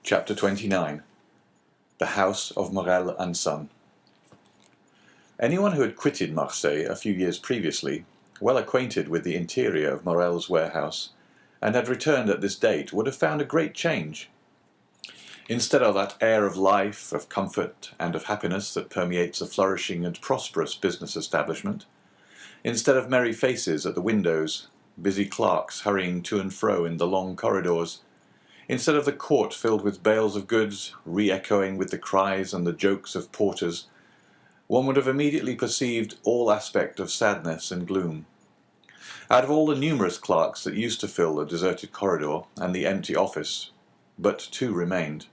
Chapter 29. The House of Morel and Son. Anyone who had quitted Marseille a few years previously, well acquainted with the interior of Morel's warehouse, and had returned at this date, would have found a great change. Instead of that air of life, of comfort, and of happiness that permeates a flourishing and prosperous business establishment, instead of merry faces at the windows, busy clerks hurrying to and fro in the long corridors, instead of the court filled with bales of goods, re-echoing with the cries and the jokes of porters, one would have immediately perceived all aspect of sadness and gloom. Out of all the numerous clerks that used to fill the deserted corridor and the empty office, but two remained.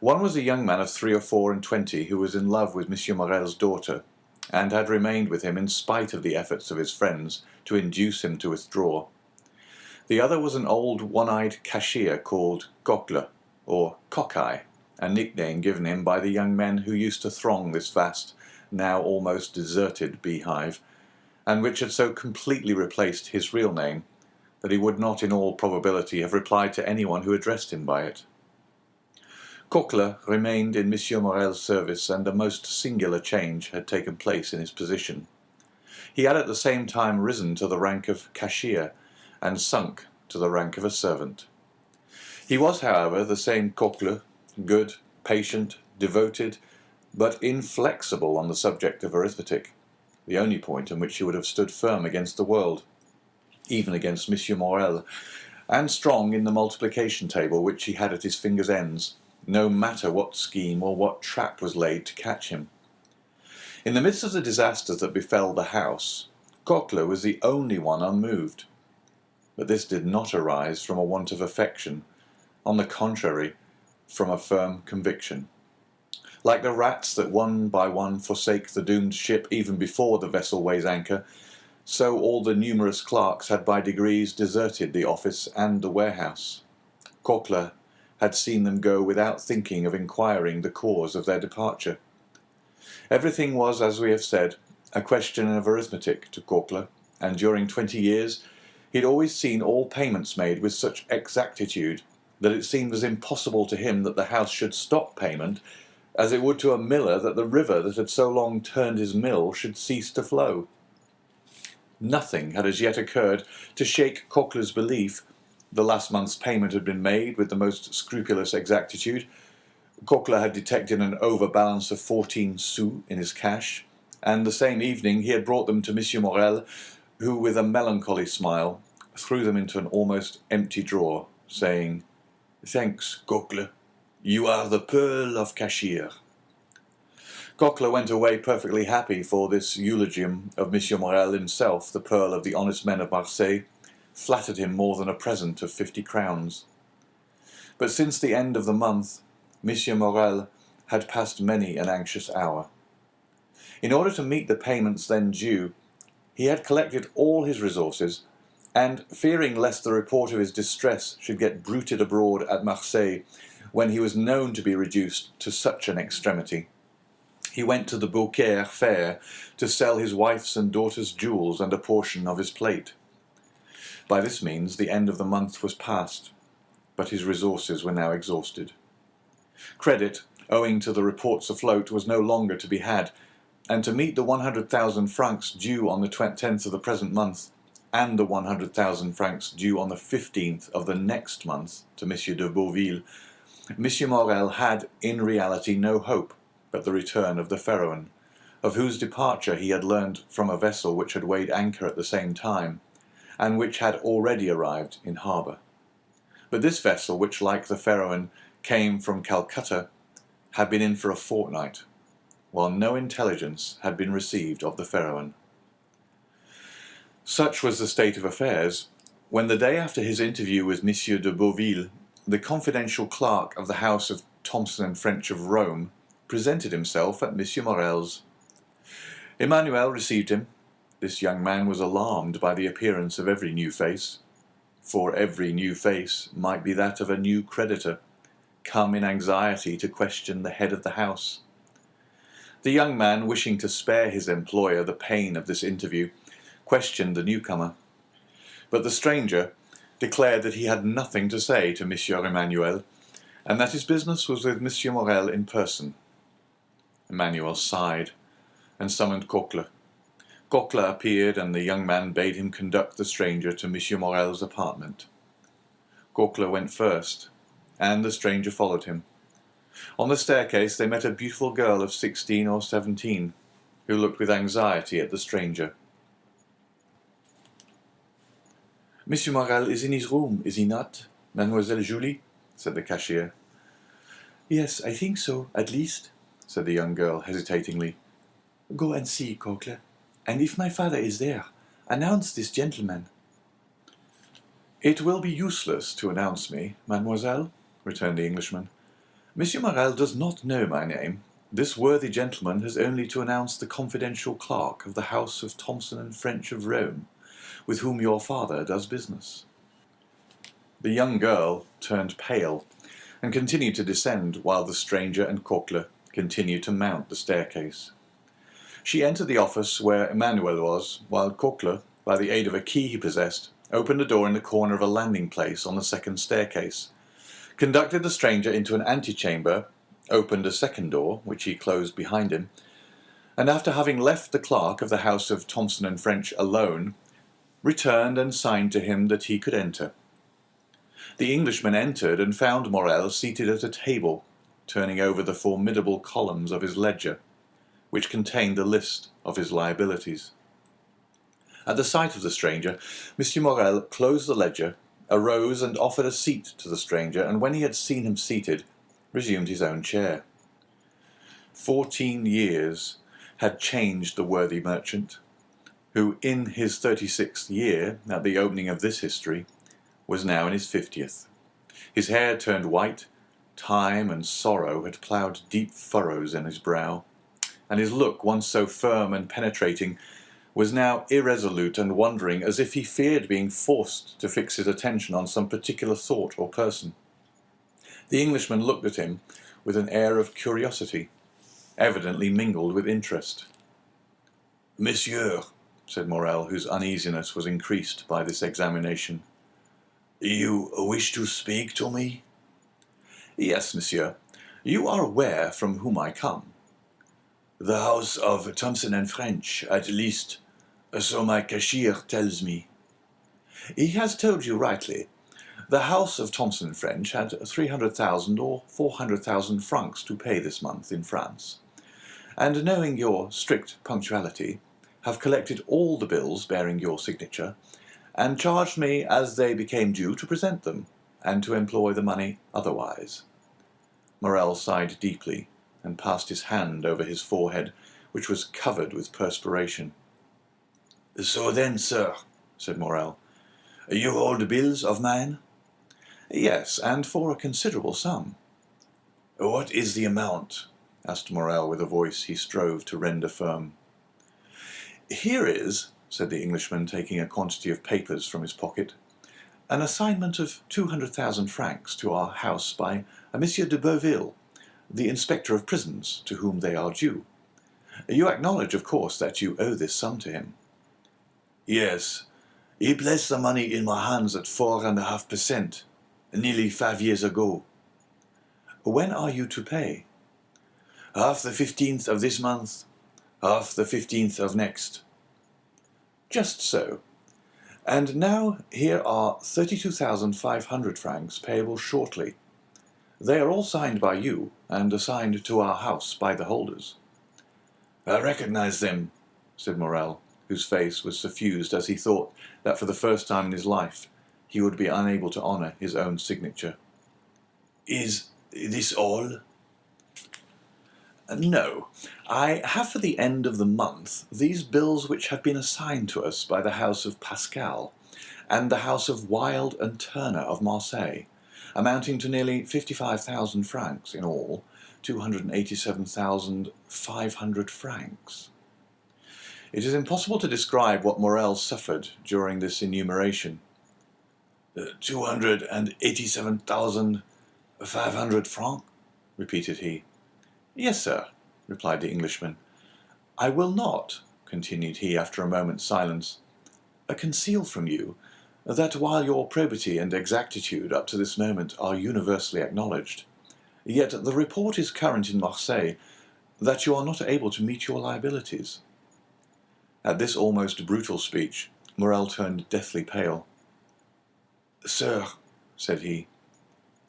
One was a young man of 23 who was in love with Monsieur Morel's daughter, and had remained with him in spite of the efforts of his friends to induce him to withdraw. The other was an old one-eyed cashier called Cocle, or Cockeye, a nickname given him by the young men who used to throng this vast, now almost deserted beehive, and which had so completely replaced his real name that he would not in all probability have replied to anyone who addressed him by it. Cocle remained in Monsieur Morel's service, and a most singular change had taken place in his position. He had at the same time risen to the rank of cashier, and sunk to the rank of a servant. He was, however, the same Cocle, good, patient, devoted, but inflexible on the subject of arithmetic, the only point on which he would have stood firm against the world, even against Monsieur Morel, and strong in the multiplication table which he had at his fingers' ends, no matter what scheme or what trap was laid to catch him. In the midst of the disasters that befell the house, Cocle was the only one unmoved. But this did not arise from a want of affection, on the contrary, from a firm conviction. Like the rats that one by one forsake the doomed ship even before the vessel weighs anchor, so all the numerous clerks had by degrees deserted the office and the warehouse. Cocle had seen them go without thinking of inquiring the cause of their departure. Everything was, as we have said, a question of arithmetic to Cocle, and during 20 years he had always seen all payments made with such exactitude that it seemed as impossible to him that the house should stop payment as it would to a miller that the river that had so long turned his mill should cease to flow. Nothing had as yet occurred to shake Coque's belief. The last month's payment had been made with the most scrupulous exactitude. Cocle had detected an overbalance of 14 sous in his cash, and the same evening he had brought them to Monsieur Morel, who, with a melancholy smile, threw them into an almost empty drawer, saying, "Thanks, Cocle. You are the pearl of cashier." Cocle went away perfectly happy, for this eulogium of Monsieur Morel himself, the pearl of the honest men of Marseille, flattered him more than a present of 50 crowns. But since the end of the month, Monsieur Morel had passed many an anxious hour. In order to meet the payments then due, he had collected all his resources, and, fearing lest the report of his distress should get bruited abroad at Marseille when he was known to be reduced to such an extremity, he went to the Beaucaire fair to sell his wife's and daughter's jewels and a portion of his plate. By this means the end of the month was past, but his resources were now exhausted. Credit, owing to the reports afloat, was no longer to be had, and to meet the 100,000 francs due on the 10th of the present month, and the 100,000 francs due on the 15th of the next month to Monsieur de Beauville, Monsieur Morel had in reality no hope but the return of the Pharaon, of whose departure he had learned from a vessel which had weighed anchor at the same time, and which had already arrived in harbour. But this vessel, which like the Pharaon came from Calcutta, had been in for a fortnight, while no intelligence had been received of the Pharaon. Such was the state of affairs, when the day after his interview with Monsieur de Beauville, the confidential clerk of the house of Thomson and French of Rome presented himself at Monsieur Morel's. Emmanuel received him. This young man was alarmed by the appearance of every new face, for every new face might be that of a new creditor, come in anxiety to question the head of the house. The young man, wishing to spare his employer the pain of this interview, questioned the newcomer. But the stranger declared that he had nothing to say to Monsieur Emmanuel, and that his business was with Monsieur Morel in person. Emmanuel sighed and summoned Coquelin. Coquelin appeared, and the young man bade him conduct the stranger to Monsieur Morel's apartment. Coquelin went first, and the stranger followed him. On the staircase they met a beautiful girl of 16 or 17, who looked with anxiety at the stranger. "Monsieur Morel is in his room, is he not, Mademoiselle Julie?" said the cashier. "Yes, I think so, at least," said the young girl hesitatingly. "Go and see, Coquelin, and if my father is there, announce this gentleman." "It will be useless to announce me, mademoiselle," returned the Englishman. "Monsieur Morel does not know my name. This worthy gentleman has only to announce the confidential clerk of the house of Thomson and French of Rome, with whom your father does business." The young girl turned pale, and continued to descend, while the stranger and Coquelin continued to mount the staircase. She entered the office where Emmanuel was, while Coquelin, by the aid of a key he possessed, opened a door in the corner of a landing place on the second staircase, conducted the stranger into an antechamber, opened a second door, which he closed behind him, and after having left the clerk of the house of Thomson and French alone, returned and signed to him that he could enter. The Englishman entered and found Morel seated at a table, turning over the formidable columns of his ledger, which contained the list of his liabilities. At the sight of the stranger, Monsieur Morel closed the ledger, arose and offered a seat to the stranger, and when he had seen him seated, resumed his own chair. 14 years had changed the worthy merchant, who in his 36th year, at the opening of this history, was now in his 50th. His hair turned white, time and sorrow had ploughed deep furrows in his brow, and his look, once so firm and penetrating, was now irresolute and wandering, as if he feared being forced to fix his attention on some particular thought or person. The Englishman looked at him with an air of curiosity, evidently mingled with interest. "Monsieur," said Morel, whose uneasiness was increased by this examination, "you wish to speak to me?" "Yes, monsieur. You are aware from whom I come." "The house of Thomson and French, at least, so my cashier tells me." "He has told you rightly. The house of Thomson and French had 300,000 or 400,000 francs to pay this month in France, and knowing your strict punctuality, have collected all the bills bearing your signature, and charged me as they became due to present them, and to employ the money otherwise." Morel sighed deeply, and passed his hand over his forehead, which was covered with perspiration. "So then, sir," said Morel, "you hold bills of mine?" "Yes, and for a considerable sum." "What is the amount?" asked Morel with a voice he strove to render firm. "Here is," said the Englishman, taking a quantity of papers from his pocket, "an assignment of 200,000 francs to our house by a Monsieur de Beauville, the inspector of prisons, to whom they are due. You acknowledge, of course, that you owe this sum to him." "Yes. He placed the money in my hands at 4.5%, nearly 5 years ago." "When are you to pay?" "Half the 15th of this month, half the 15th of next." "Just so. And now here are 32,500 francs payable shortly. They are all signed by you, and assigned to our house by the holders." "I recognize them," said Morel, whose face was suffused as he thought that for the first time in his life he would be unable to honour his own signature. "Is this all?" "No. I have for the end of the month these bills which have been assigned to us by the house of Pascal, and the house of Wilde and Turner of Marseille, amounting to nearly 55,000 francs in all, 287,500 francs. It is impossible to describe what Morel suffered during this enumeration. 287,500 francs, repeated he. Yes, sir, replied the Englishman. I will not, continued he after a moment's silence, conceal from you that while your probity and exactitude up to this moment are universally acknowledged, Yet the report is current in Marseille that you are not able to meet your liabilities." At this almost brutal speech, Morel turned deathly pale. "Sir," said he,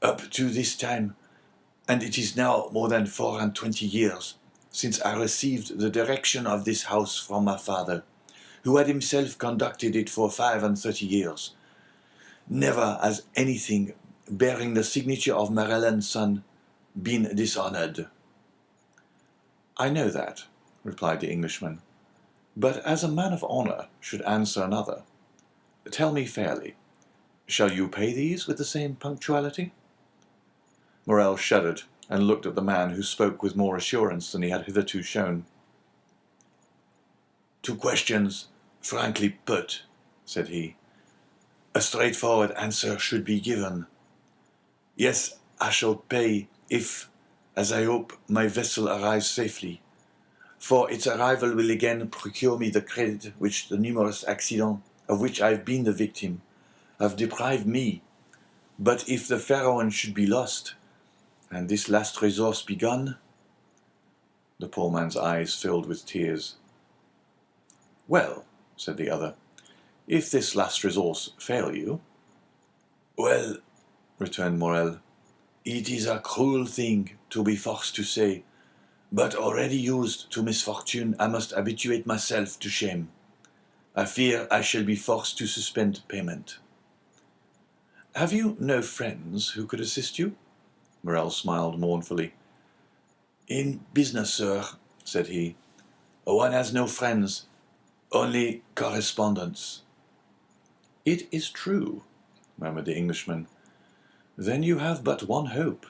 "up to this time, and it is now more than 24 years, since I received the direction of this house from my father, who had himself conducted it for 35 years, never has anything bearing the signature of Morel & Son been dishonored." "I know that," replied the Englishman, "but as a man of honor should answer another, tell me fairly, shall you pay these with the same punctuality?" Morel shuddered and looked at the man, who spoke with more assurance than he had hitherto shown. "Two questions frankly put," said he. "A straightforward answer should be given. Yes, I shall pay if, as I hope, my vessel arrives safely, for its arrival will again procure me the credit which the numerous accidents of which I have been the victim have deprived me. But if the Pharaon should be lost, and this last resource be gone—" The poor man's eyes filled with tears. "Well," said the other, "if this last resource fail you—" "Well," returned Morel, "it is a cruel thing to be forced to say, but already used to misfortune, I must habituate myself to shame. I fear I shall be forced to suspend payment." "Have you no friends who could assist you?" Morel smiled mournfully. "In business, sir," said he, "one has no friends, only correspondents." "It is true," murmured the Englishman. "Then you have but one hope."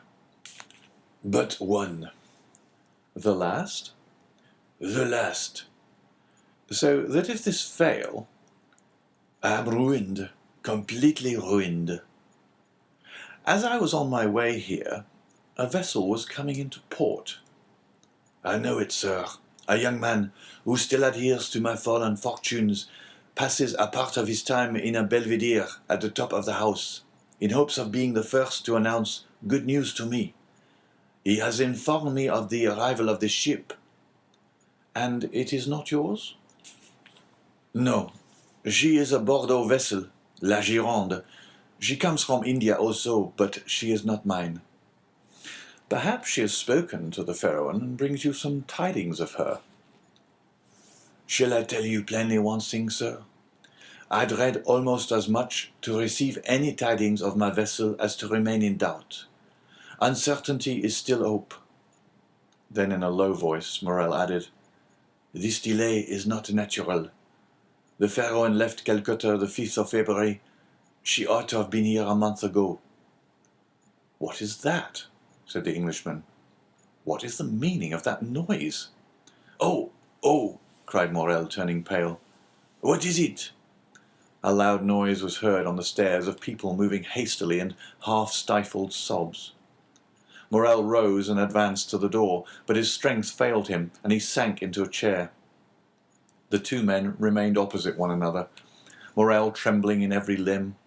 "But one." "The last?" "The last." "So that if this fail—" "I am ruined, completely ruined." "As I was on my way here, a vessel was coming into port." "I know it, sir. A young man, who still adheres to my fallen fortunes, passes a part of his time in a belvedere at the top of the house, in hopes of being the first to announce good news to me. He has informed me of the arrival of the ship." "And it is not yours?" "No. She is a Bordeaux vessel, La Gironde. She comes from India also, but she is not mine." "Perhaps she has spoken to the Pharaon and brings you some tidings of her." "Shall I tell you plainly one thing, sir? I dread almost as much to receive any tidings of my vessel as to remain in doubt. Uncertainty is still hope." Then in a low voice Morel added, "This delay is not natural. The Pharaon left Calcutta the 5th of February. She ought to have been here a month ago." "What is that?" said the Englishman. "What is the meaning of that noise?" Oh, cried Morel, turning pale. "What is it?" A loud noise was heard on the stairs of people moving hastily and half-stifled sobs. Morel rose and advanced to the door, but his strength failed him, and he sank into a chair. The two men remained opposite one another, Morel trembling in every limb,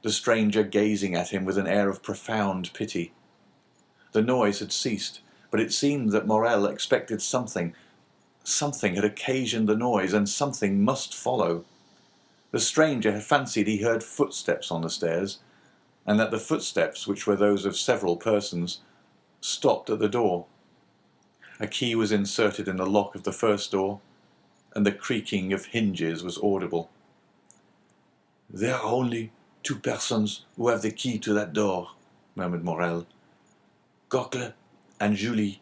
the stranger gazing at him with an air of profound pity. The noise had ceased, but it seemed that Morel expected something. Something had occasioned the noise, and something must follow. The stranger had fancied he heard footsteps on the stairs, and that the footsteps, which were those of several persons, stopped at the door. A key was inserted in the lock of the first door, and the creaking of hinges was audible. "There are only two persons who have the key to that door," murmured Morel. "Coquelin and Julie."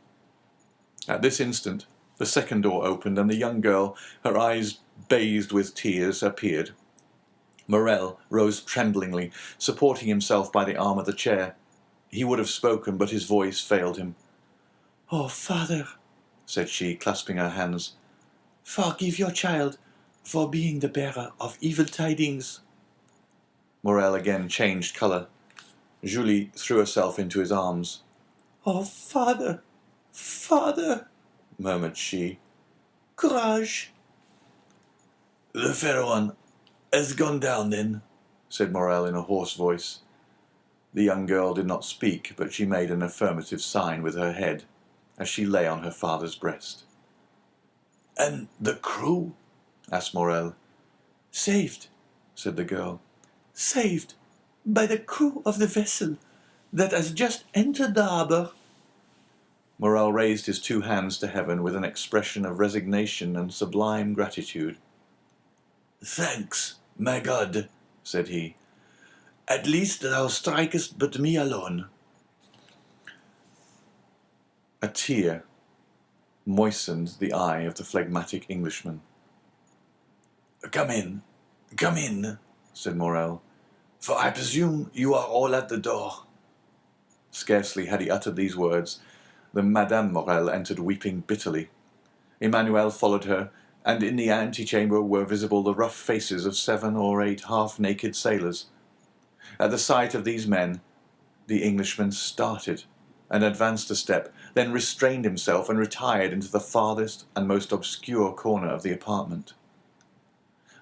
At this instant the second door opened, and the young girl, her eyes bathed with tears, appeared. Morel rose tremblingly, supporting himself by the arm of the chair. He would have spoken, but his voice failed him. "Oh, father," said she, clasping her hands, "forgive your child for being the bearer of evil tidings." Morel again changed colour. Julie threw herself into his arms. "Oh, father, father," murmured she. "Courage." "The Pharaon has gone down, then?" said Morel in a hoarse voice. The young girl did not speak, but she made an affirmative sign with her head, as she lay on her father's breast. "And the crew?" asked Morel. "Saved," said the girl. "Saved by the crew of the vessel that has just entered the harbour." Morel raised his 2 hands to heaven with an expression of resignation and sublime gratitude. "Thanks, my God," said he. "At least thou strikest but me alone." A tear moistened the eye of the phlegmatic Englishman. Come in, said Morel, "for I presume you are all at the door." Scarcely had he uttered these words than Madame Morel entered weeping bitterly. Emmanuel followed her, and in the antechamber were visible the rough faces of 7 or 8 half-naked sailors. At the sight of these men, the Englishman started and advanced a step, then restrained himself and retired into the farthest and most obscure corner of the apartment.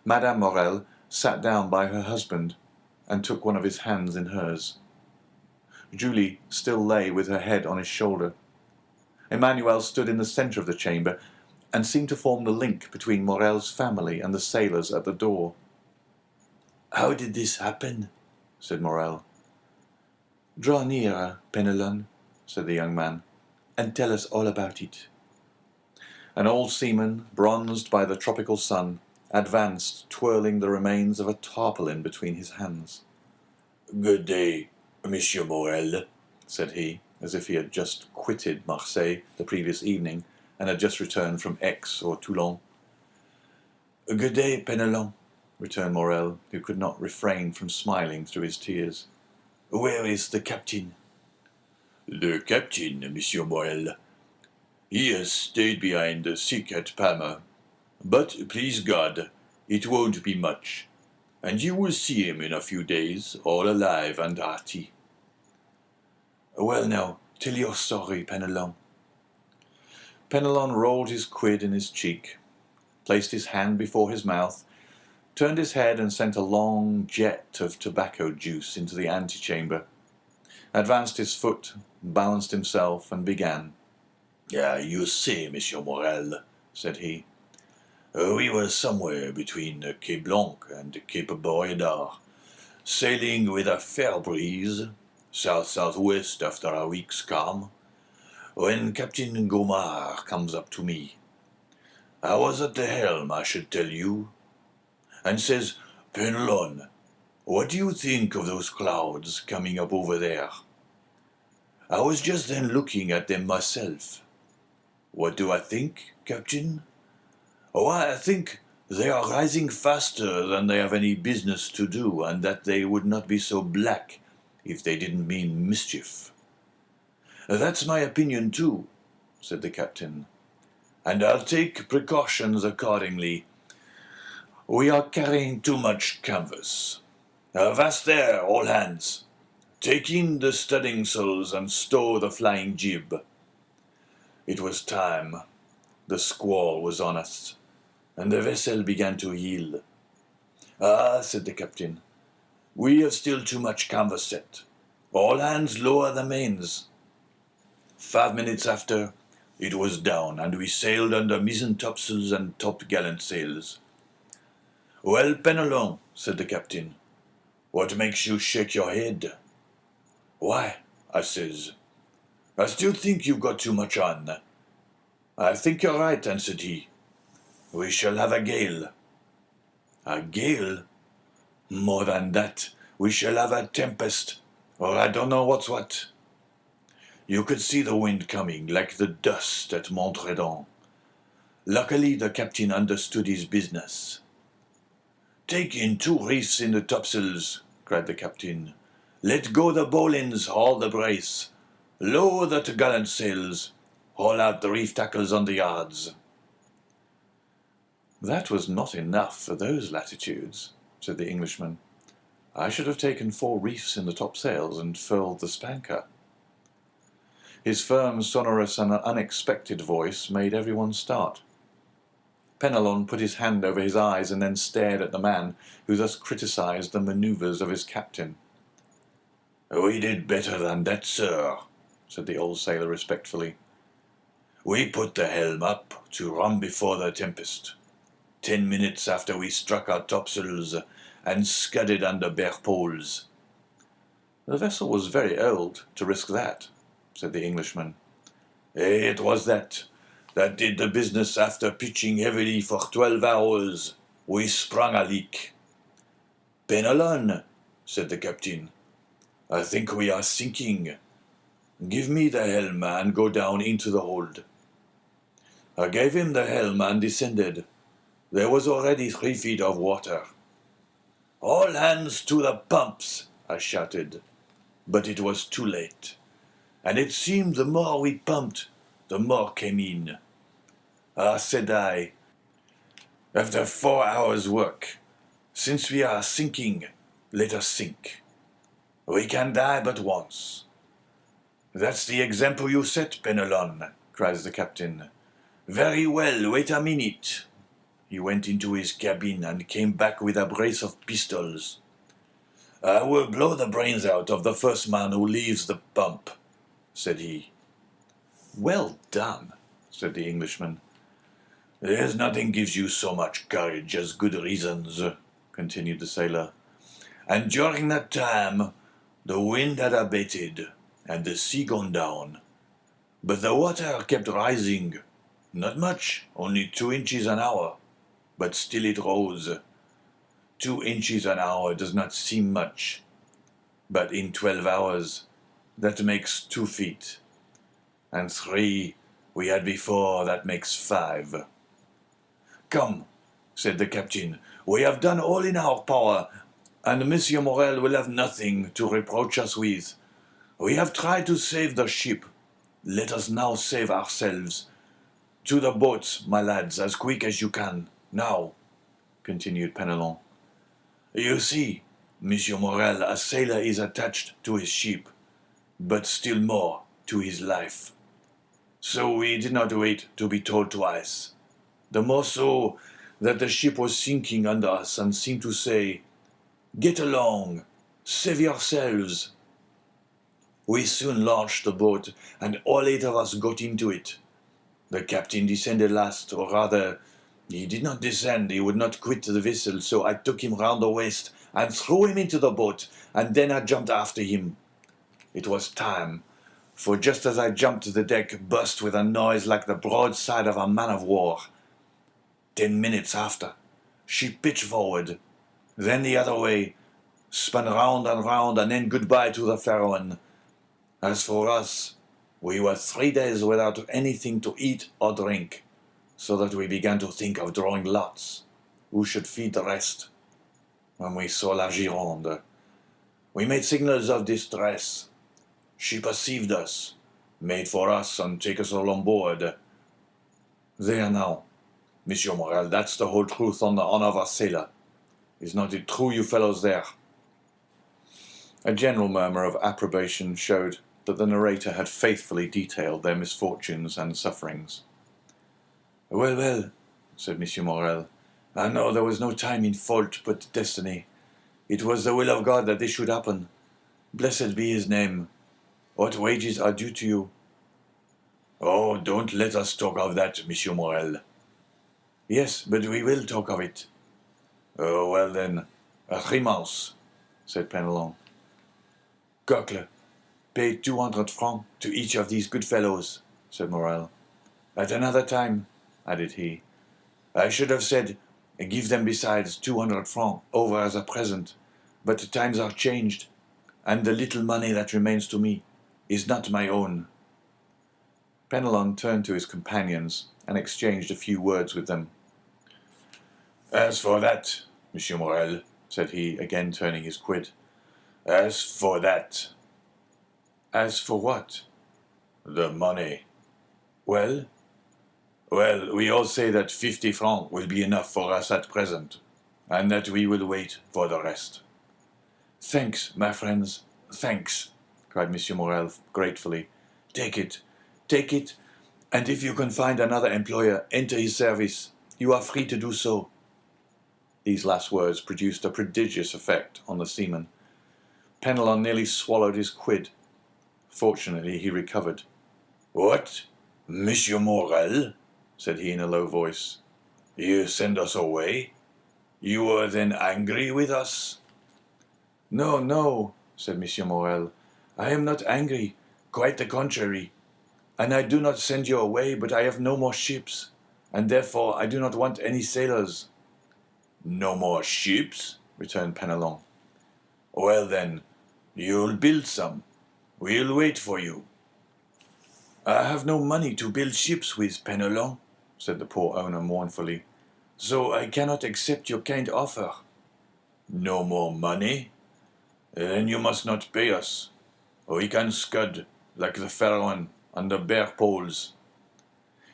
Madame Morel sat down by her husband and took one of his hands in hers. Julie still lay with her head on his shoulder. Emmanuel stood in the centre of the chamber and seemed to form the link between Morel's family and the sailors at the door. "How did this happen?" said Morel. "Draw nearer, Penelon," said the young man, "and tell us all about it." An old seaman, bronzed by the tropical sun, advanced, twirling the remains of a tarpaulin between his hands. "Good day, Monsieur Morel," said he, as if he had just quitted Marseille the previous evening and had just returned from Aix or Toulon. "Good day, Penelon," returned Morel, who could not refrain from smiling through his tears. "Where is the captain?" "The captain, Monsieur Morel. He has stayed behind sick at Palma. But, please God, it won't be much, and you will see him in a few days, all alive and hearty." "Well now, tell your story, Penelon." Penelon rolled his quid in his cheek, placed his hand before his mouth, turned his head and sent a long jet of tobacco juice into the antechamber, advanced his foot, balanced himself, and began. "You see, Monsieur Morel," said he, "we were somewhere between Cape Blanc and Cape Boredar, sailing with a fair breeze, south-southwest after a week's calm, when Captain Gaumard comes up to me. I was at the helm, I should tell you, and says, 'Penelon, what do you think of those clouds coming up over there?' I was just then looking at them myself. What do I think, Captain? Why, I think they are rising faster than they have any business to do, and that they would not be so black if they didn't mean mischief." "That's my opinion too," said the captain, "and I'll take precautions accordingly. We are carrying too much canvas. Avast there, all hands! Take in the studding sails and stow the flying jib." It was time. The squall was on us, and the vessel began to heel. "Ah," said the captain, "we have still too much canvas set. All hands lower the mains." 5 minutes after, it was down, and we sailed under mizzen topsails and top-gallant sails. "Well, Penelon," said the captain, "what makes you shake your head?" "Why," I says, "I still think you've got too much on." "I think you're right," answered he. "We shall have a gale." "A gale?" "More than that, we shall have a tempest, or I don't know what's what." You could see the wind coming, like the dust at Montredon. Luckily, the captain understood his business. "Take in 2 reefs in the topsails," cried the captain. "Let go the bowlines, haul the brace. Lower the topgallant sails. Haul out the reef tackles on the yards." "That was not enough for those latitudes," said the Englishman. "I should have taken 4 reefs in the topsails and furled the spanker." His firm, sonorous, and unexpected voice made everyone start. Penelon put his hand over his eyes and then stared at the man who thus criticized the manoeuvres of his captain. We did better than that, sir, said the old sailor respectfully. We put the helm up to run before the tempest. 10 minutes after we struck our topsails and scudded under bare poles. The vessel was very old to risk that, said the Englishman. It was that did the business after pitching heavily for 12 hours. We sprung a leak. Penelon, said the captain, I think we are sinking. Give me the helm and go down into the hold. I gave him the helm and descended. There was already 3 feet of water. All hands to the pumps, I shouted. But it was too late. And it seemed the more we pumped, the more came in. Ah, said I, after 4 hours' work, since we are sinking, let us sink. We can die but once. That's the example you set, Penelon, cries the captain. Very well, wait a minute. He went into his cabin and came back with a brace of pistols. I will blow the brains out of the first man who leaves the pump, said he. Well done, said the Englishman. There's nothing gives you so much courage as good reasons, continued the sailor. And during that time, the wind had abated, and the sea gone down. But the water kept rising. Not much, only 2 inches an hour, but still it rose. 2 inches an hour does not seem much, but in 12 hours, that makes 2 feet. And 3 we had before, that makes 5. Come, said the captain, we have done all in our power, and Monsieur Morel will have nothing to reproach us with. We have tried to save the ship. Let us now save ourselves. To the boats, my lads, as quick as you can. Now, continued Penelon. You see, Monsieur Morel, a sailor is attached to his ship, but still more to his life. So we did not wait to be told twice. The more so that the ship was sinking under us and seemed to say, Get along, save yourselves. We soon launched the boat, and all 8 of us got into it. The captain descended last, or rather, he did not descend, he would not quit the vessel, so I took him round the waist and threw him into the boat, and then I jumped after him. It was time, for just as I jumped, the deck burst with a noise like the broadside of a man of war. 10 minutes after, she pitched forward, then the other way, spun round, and then goodbye to the Pharaon. As for us, we were 3 days without anything to eat or drink, so that we began to think of drawing lots. Who should feed the rest? When we saw La Gironde, we made signals of distress. She perceived us, made for us, and take us all on board. There now, Monsieur Morel, that's the whole truth on the honor of a sailor. Is not it true, you fellows there? A general murmur of approbation showed that the narrator had faithfully detailed their misfortunes and sufferings. Well, well, said Monsieur Morel, I know there was no time in fault but destiny. It was the will of God that this should happen. Blessed be his name. What wages are due to you? Oh, don't let us talk of that, Monsieur Morel. Yes, but we will talk of it. Oh, well then, a 3 months, said Penelon. Cocle, pay 200 francs to each of these good fellows, said Morel. At another time, added he, I should have said, give them besides 200 francs over as a present, but the times are changed, and the little money that remains to me is not my own. Penelon turned to his companions and exchanged a few words with them. As for that, Monsieur Morel, said he, again turning his quid, as for that. As for what? The money. Well? Well, we all say that 50 francs will be enough for us at present, and that we will wait for the rest. Thanks, my friends, thanks, cried Monsieur Morel gratefully. Take it, and if you can find another employer, enter his service. You are free to do so. These last words produced a prodigious effect on the seaman. Penelon nearly swallowed his quid. Fortunately, he recovered. What? Monsieur Morel? Said he in a low voice. You send us away? You were then angry with us? No, no, said Monsieur Morel. I am not angry, quite the contrary. And I do not send you away, but I have no more ships, and therefore I do not want any sailors. No more ships? Returned Penelon. Well then, you'll build some. We'll wait for you. I have no money to build ships with, Penelon, said the poor owner mournfully, so I cannot accept your kind offer. No more money? Then you must not pay us. We can scud, like the fair one, under bare poles.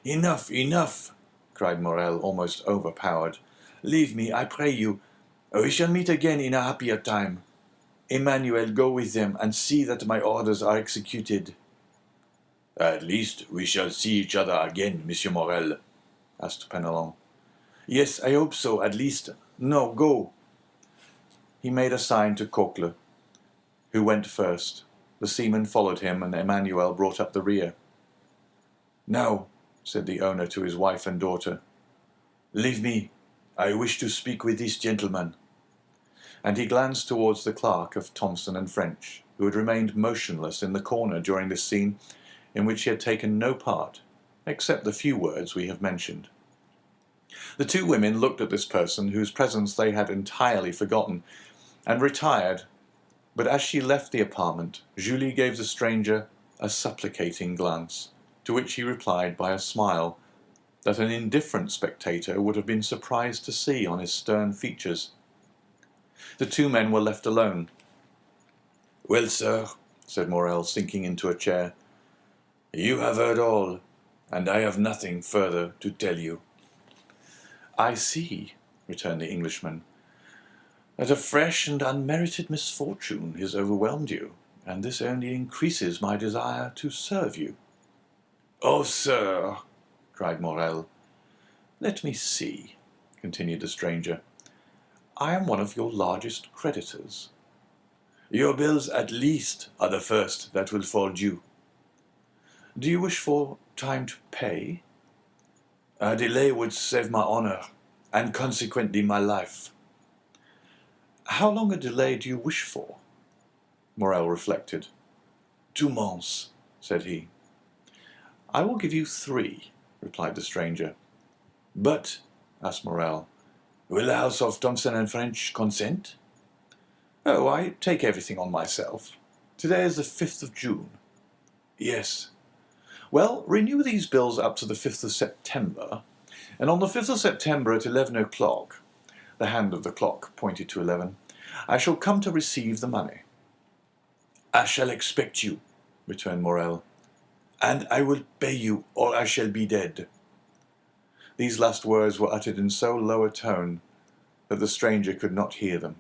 Enough, enough, cried Morel, almost overpowered. Leave me, I pray you. We shall meet again in a happier time. Emmanuel, go with them, and see that my orders are executed. At least we shall see each other again, Monsieur Morel, asked Penelon. Yes, I hope so, at least. No, go. He made a sign to Coquelin, who went first. The seaman followed him, and Emmanuel brought up the rear. Now, said the owner to his wife and daughter, leave me. I wish to speak with this gentleman. And he glanced towards the clerk of Thomson and French, who had remained motionless in the corner during this scene, in which he had taken no part, except the few words we have mentioned. The two women looked at this person, whose presence they had entirely forgotten, and retired, but as she left the apartment, Julie gave the stranger a supplicating glance, to which he replied by a smile that an indifferent spectator would have been surprised to see on his stern features. The two men were left alone. Well, sir, said Morel, sinking into a chair, you have heard all, and I have nothing further to tell you. I see, returned the Englishman, that a fresh and unmerited misfortune has overwhelmed you, and this only increases my desire to serve you. Oh, sir, cried Morel. Let me see, continued the stranger. I am one of your largest creditors. Your bills at least are the first that will fall due. Do you wish for time to pay? A delay would save my honor, and consequently my life. How long a delay do you wish for? Morel reflected. 2 months, said he. I will give you 3, replied the stranger. But, asked Morel, will the house of Thomson and French consent? Oh, I take everything on myself. Today is the 5th of June. Yes. Well, renew these bills up to the 5th of September, and on the 5th of September at 11 o'clock, the hand of the clock pointed to 11, I shall come to receive the money. I shall expect you, returned Morel, and I will pay you, or I shall be dead. These last words were uttered in so low a tone that the stranger could not hear them.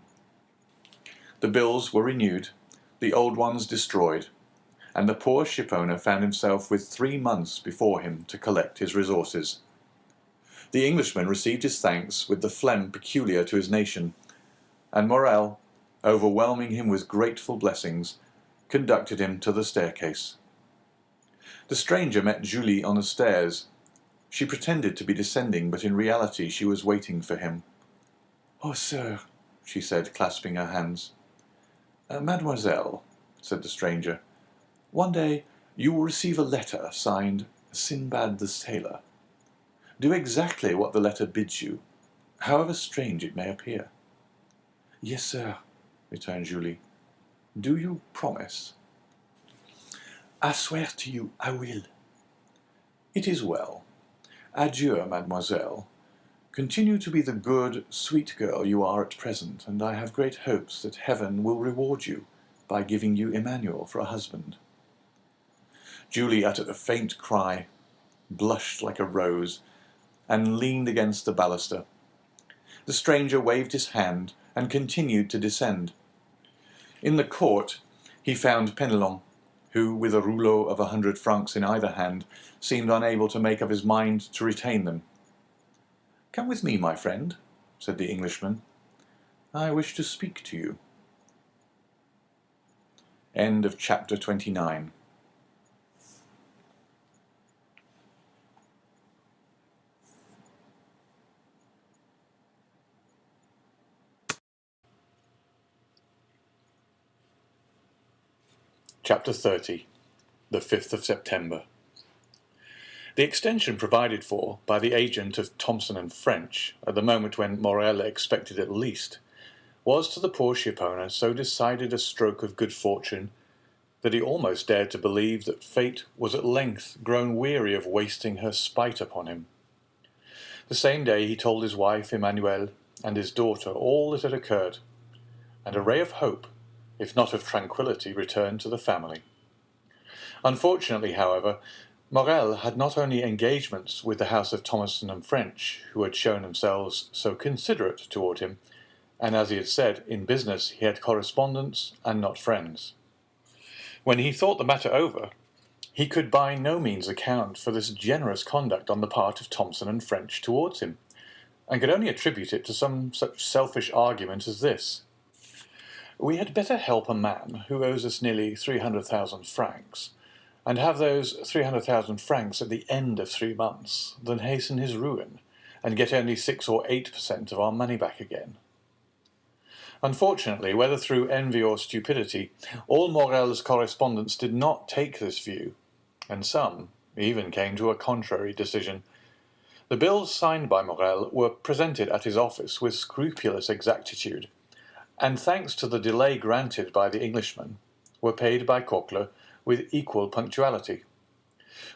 The bills were renewed, the old ones destroyed, and the poor shipowner found himself with 3 months before him to collect his resources. The Englishman received his thanks with the phlegm peculiar to his nation, and Morel, overwhelming him with grateful blessings, conducted him to the staircase. The stranger met Julie on the stairs. She pretended to be descending, but in reality she was waiting for him. "Oh, sir," she said, clasping her hands. "Mademoiselle," said the stranger, "one day you will receive a letter signed Sinbad the Sailor. Do exactly what the letter bids you, however strange it may appear." "Yes, sir," returned Julie. "Do you promise?" "I swear to you I will." "It is well. Adieu, mademoiselle. Continue to be the good, sweet girl you are at present, and I have great hopes that heaven will reward you by giving you Emmanuel for a husband." Julie uttered a faint cry, blushed like a rose, and leaned against the baluster. The stranger waved his hand and continued to descend. In the court he found Penelon, who, with a rouleau of 100 francs in either hand, seemed unable to make up his mind to retain them. "Come with me, my friend," said the Englishman. "I wish to speak to you." End of chapter 29. Chapter 30. The 5th of September. The extension provided for by the agent of Thomson and French, at the moment when Morel expected it least, was to the poor shipowner so decided a stroke of good fortune that he almost dared to believe that fate was at length grown weary of wasting her spite upon him. The same day he told his wife Emmanuelle and his daughter all that had occurred, and a ray of hope, if not of tranquillity, returned to the family. Unfortunately, however, Morel had not only engagements with the house of Thomson and French, who had shown themselves so considerate toward him, and as he had said, in business he had correspondents and not friends. When he thought the matter over, he could by no means account for this generous conduct on the part of Thomson and French towards him, and could only attribute it to some such selfish argument as this: "We had better help a man who owes us nearly 300,000 francs, and have those 300,000 francs at the end of 3 months, than hasten his ruin, and get only 6 or 8% of our money back again." Unfortunately, whether through envy or stupidity, all Morel's correspondents did not take this view, and some even came to a contrary decision. The bills signed by Morel were presented at his office with scrupulous exactitude, and thanks to the delay granted by the Englishman, were paid by Coquelin with equal punctuality.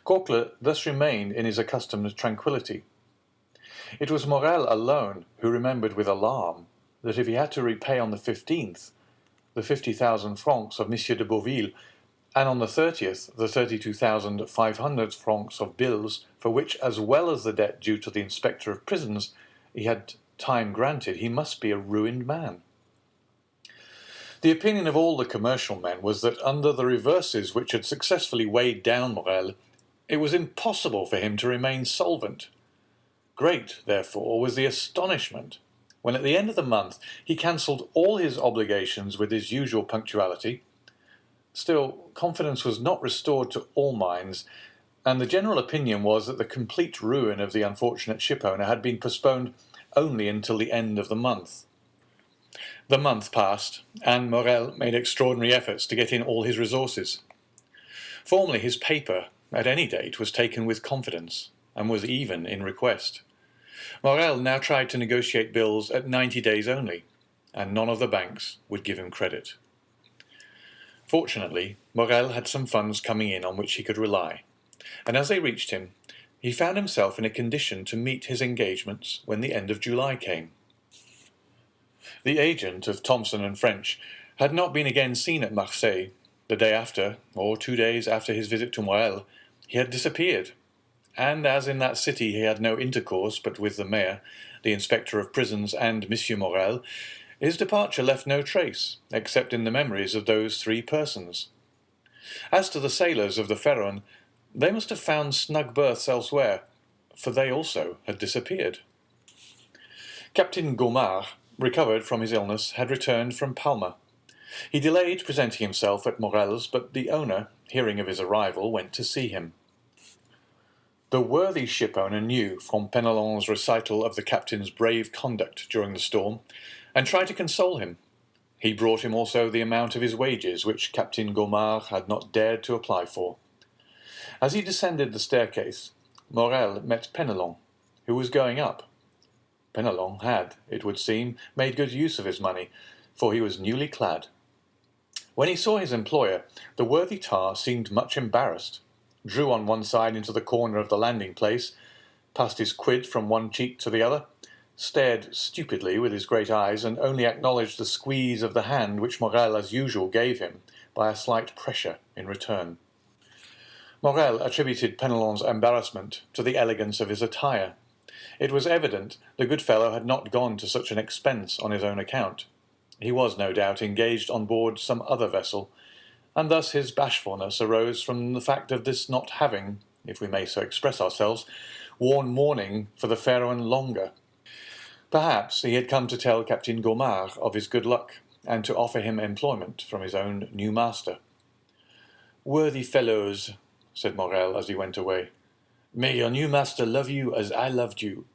Coquelin thus remained in his accustomed tranquillity. It was Morel alone who remembered with alarm that if he had to repay on the 15th the 50,000 francs of M. de Beauville, and on the 30th the 32,500 francs of bills, for which, as well as the debt due to the inspector of prisons, he had time granted, he must be a ruined man. The opinion of all the commercial men was that under the reverses which had successfully weighed down Morel, it was impossible for him to remain solvent. Great, therefore, was the astonishment when at the end of the month he cancelled all his obligations with his usual punctuality. Still, confidence was not restored to all minds, and the general opinion was that the complete ruin of the unfortunate shipowner had been postponed only until the end of the month. The month passed, and Morel made extraordinary efforts to get in all his resources. Formerly his paper, at any date, was taken with confidence, and was even in request. Morel now tried to negotiate bills at 90 days only, and none of the banks would give him credit. Fortunately, Morel had some funds coming in on which he could rely, and as they reached him, he found himself in a condition to meet his engagements when the end of July came. The agent of Thomson and French had not been again seen at Marseille. The day after, or 2 days after his visit to Morel, he had disappeared, and as in that city he had no intercourse but with the mayor, the inspector of prisons, and M. Morel, his departure left no trace, except in the memories of those 3 persons. As to the sailors of the Pharaon, they must have found snug berths elsewhere, for they also had disappeared. Captain Gaumard, recovered from his illness, had returned from Palma. He delayed presenting himself at Morel's, but the owner, hearing of his arrival, went to see him. The worthy shipowner knew from Penelon's recital of the captain's brave conduct during the storm, and tried to console him. He brought him also the amount of his wages, which Captain Gaumard had not dared to apply for. As he descended the staircase, Morel met Penelon, who was going up. Penelon had, it would seem, made good use of his money, for he was newly clad. When he saw his employer, the worthy tar seemed much embarrassed, drew on one side into the corner of the landing-place, passed his quid from one cheek to the other, stared stupidly with his great eyes, and only acknowledged the squeeze of the hand which Morel, as usual, gave him, by a slight pressure in return. Morel attributed Penelon's embarrassment to the elegance of his attire. It was evident the good fellow had not gone to such an expense on his own account. He was, no doubt, engaged on board some other vessel, and thus his bashfulness arose from the fact of this not having, if we may so express ourselves, worn mourning for the Pharaon longer. Perhaps he had come to tell Captain Gaumard of his good luck, and to offer him employment from his own new master, "Worthy fellows," said Morel as he went away, "may your new master love you as I loved you,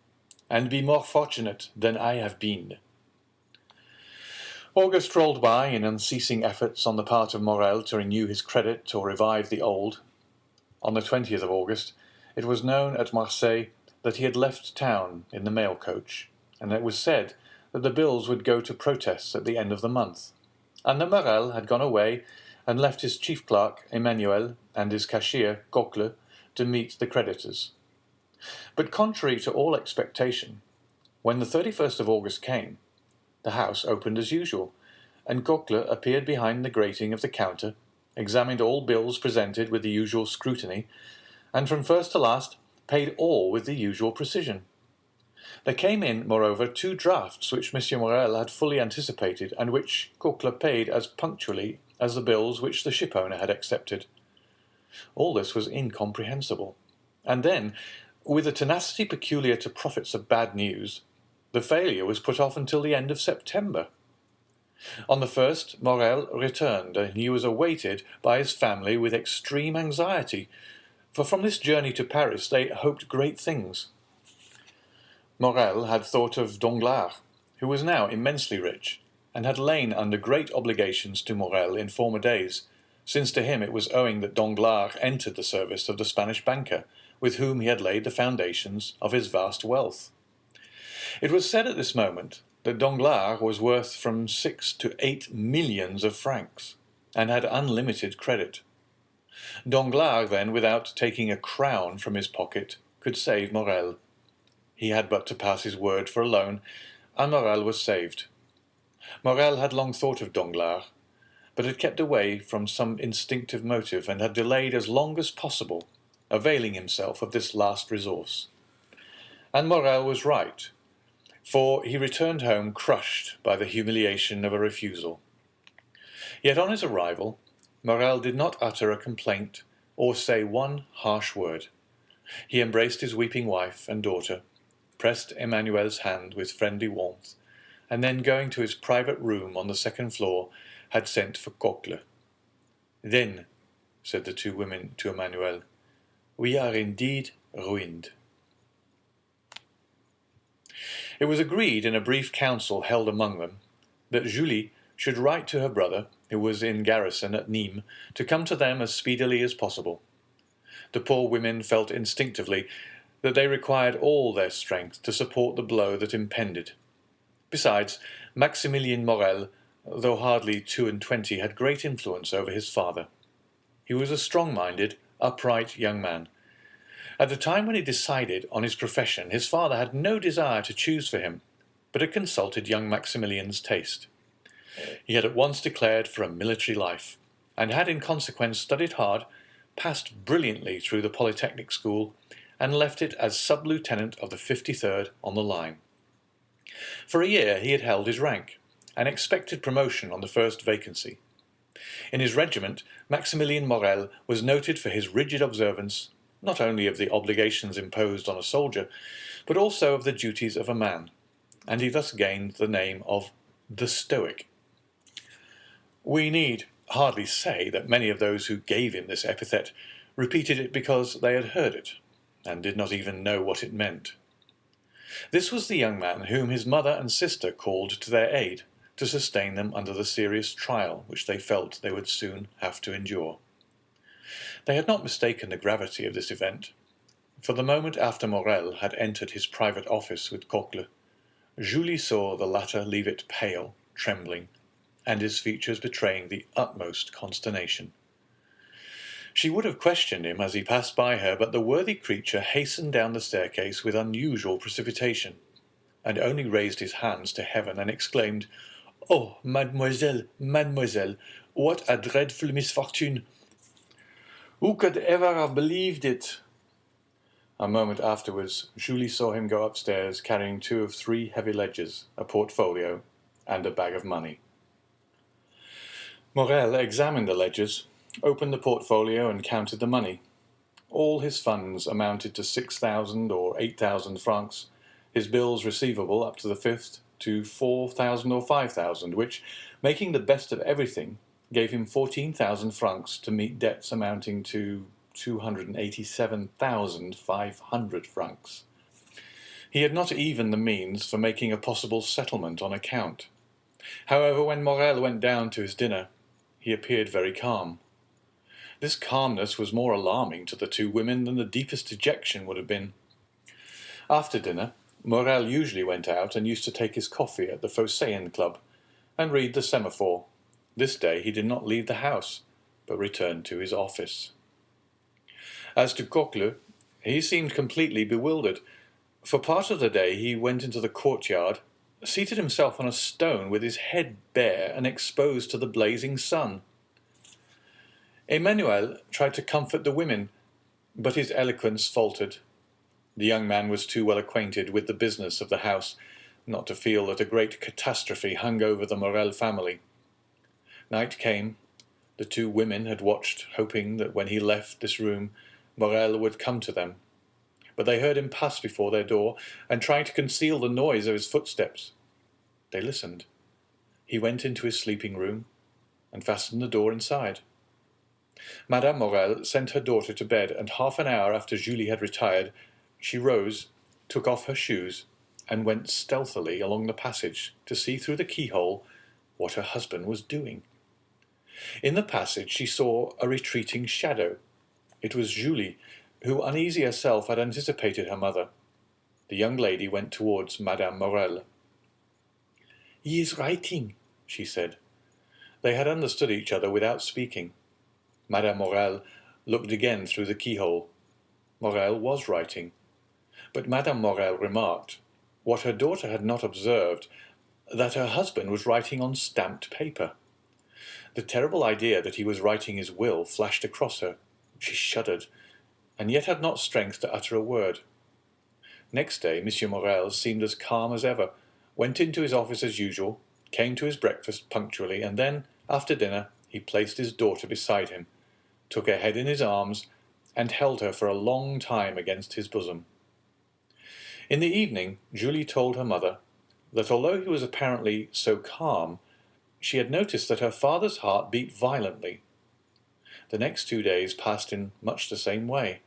and be more fortunate than I have been." August rolled by in unceasing efforts on the part of Morel to renew his credit or revive the old. On the 20th of August, it was known at Marseille that he had left town in the mail coach, and it was said that the bills would go to protests at the end of the month, and that Morel had gone away and left his chief clerk, Emmanuel, and his cashier, Coquelin, to meet the creditors. But contrary to all expectation, when the 31st of August came, the house opened as usual, and Coquelin appeared behind the grating of the counter, examined all bills presented with the usual scrutiny, and from first to last paid all with the usual precision. There came in, moreover, 2 drafts which M. Morel had fully anticipated, and which Coquelin paid as punctually as the bills which the shipowner had accepted. All this was incomprehensible. And then, with a tenacity peculiar to prophets of bad news, the failure was put off until the end of September. On the 1st, Morel returned, and he was awaited by his family with extreme anxiety, for from this journey to Paris they hoped great things. Morel had thought of Danglars, who was now immensely rich, and had lain under great obligations to Morel in former days, since to him it was owing that Danglars entered the service of the Spanish banker, with whom he had laid the foundations of his vast wealth. It was said at this moment that Danglars was worth from 6 to 8 millions of francs, and had unlimited credit. Danglars then, without taking a crown from his pocket, could save Morel. He had but to pass his word for a loan, and Morel was saved. Morel had long thought of Danglars, but had kept away from some instinctive motive, and had delayed as long as possible, availing himself of this last resource. And Morel was right, for he returned home crushed by the humiliation of a refusal. Yet on his arrival, Morel did not utter a complaint or say one harsh word. He embraced his weeping wife and daughter, pressed Emmanuel's hand with friendly warmth, and then going to his private room on the 2nd floor, had sent for Coquelin. "Then," said the 2 women to Emmanuel, "we are indeed ruined." It was agreed in a brief council held among them that Julie should write to her brother, who was in garrison at Nîmes, to come to them as speedily as possible. The poor women felt instinctively that they required all their strength to support the blow that impended. Besides, Maximilien Morel, though hardly 22, had great influence over his father. He was a strong-minded, upright young man. At the time when he decided on his profession, his father had no desire to choose for him, but had consulted young Maximilien's taste. He had at once declared for a military life, and had in consequence studied hard, passed brilliantly through the Polytechnic School, and left it as sub-lieutenant of the 53rd on the line. For a year he had held his rank, and expected promotion on the first vacancy. In his regiment, Maximilien Morel was noted for his rigid observance, not only of the obligations imposed on a soldier, but also of the duties of a man, and he thus gained the name of the Stoic. We need hardly say that many of those who gave him this epithet repeated it because they had heard it, and did not even know what it meant. This was the young man whom his mother and sister called to their aid, to sustain them under the serious trial which they felt they would soon have to endure. They had not mistaken the gravity of this event, for the moment after Morel had entered his private office with Coquelin, Julie saw the latter leave it pale, trembling, and his features betraying the utmost consternation. She would have questioned him as he passed by her, but the worthy creature hastened down the staircase with unusual precipitation, and only raised his hands to heaven and exclaimed, "Oh, mademoiselle, mademoiselle, what a dreadful misfortune! Who could ever have believed it?" A moment afterwards, Julie saw him go upstairs carrying 2 of 3 heavy ledgers, a portfolio, and a bag of money. Morel examined the ledgers, opened the portfolio, and counted the money. All his funds amounted to 6,000 or 8,000 francs, his bills receivable up to the 5th to 4,000 or 5,000, which, making the best of everything, gave him 14,000 francs to meet debts amounting to 287,500 francs. He had not even the means for making a possible settlement on account. However, when Morel went down to his dinner, he appeared very calm. This calmness was more alarming to the two women than the deepest dejection would have been. After dinner, Morel usually went out and used to take his coffee at the Phocéen Club and read the Semaphore. This day he did not leave the house, but returned to his office. As to Coquelin, he seemed completely bewildered. For part of the day he went into the courtyard, seated himself on a stone with his head bare and exposed to the blazing sun. Emmanuel tried to comfort the women, but his eloquence faltered. The young man was too well acquainted with the business of the house not to feel that a great catastrophe hung over the Morel family. Night came. The two women had watched, hoping that when he left this room, Morel would come to them. But they heard him pass before their door and tried to conceal the noise of his footsteps. They listened. He went into his sleeping room and fastened the door inside. Madame Morel sent her daughter to bed, and half an hour after Julie had retired, she rose, took off her shoes, and went stealthily along the passage to see through the keyhole what her husband was doing. In the passage she saw a retreating shadow. It was Julie, who, uneasy herself, had anticipated her mother. The young lady went towards Madame Morel. "He is writing," she said. They had understood each other without speaking. Madame Morel looked again through the keyhole. Morel was writing. But Madame Morel remarked, what her daughter had not observed, that her husband was writing on stamped paper. The terrible idea that he was writing his will flashed across her. She shuddered, and yet had not strength to utter a word. Next day Monsieur Morel seemed as calm as ever, went into his office as usual, came to his breakfast punctually, and then, after dinner, he placed his daughter beside him, took her head in his arms, and held her for a long time against his bosom. In the evening, Julie told her mother that although he was apparently so calm, she had noticed that her father's heart beat violently. The next 2 days passed in much the same way.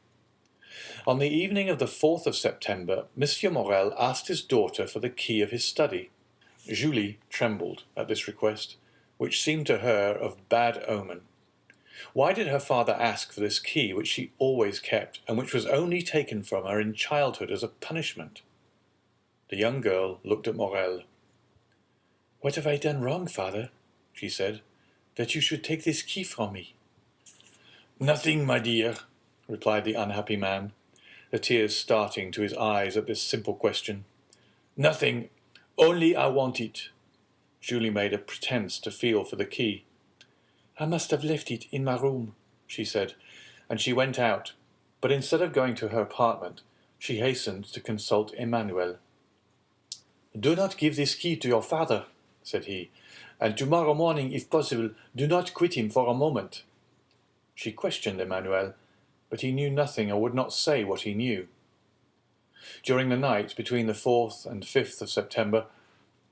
On the evening of the 4th of September, Monsieur Morel asked his daughter for the key of his study. Julie trembled at this request, which seemed to her of bad omen. Why did her father ask for this key, which she always kept, and which was only taken from her in childhood as a punishment? The young girl looked at Morel. "What have I done wrong, father," she said, "that you should take this key from me?" "Nothing, my dear," replied the unhappy man, the tears starting to his eyes at this simple question. "Nothing, only I want it." Julie made a pretence to feel for the key. "I must have left it in my room," she said, and she went out, but instead of going to her apartment, she hastened to consult Emmanuel. "Do not give this key to your father," said he, "and tomorrow morning, if possible, do not quit him for a moment." She questioned Emmanuel, but he knew nothing or would not say what he knew. During the night between the 4th and 5th of September,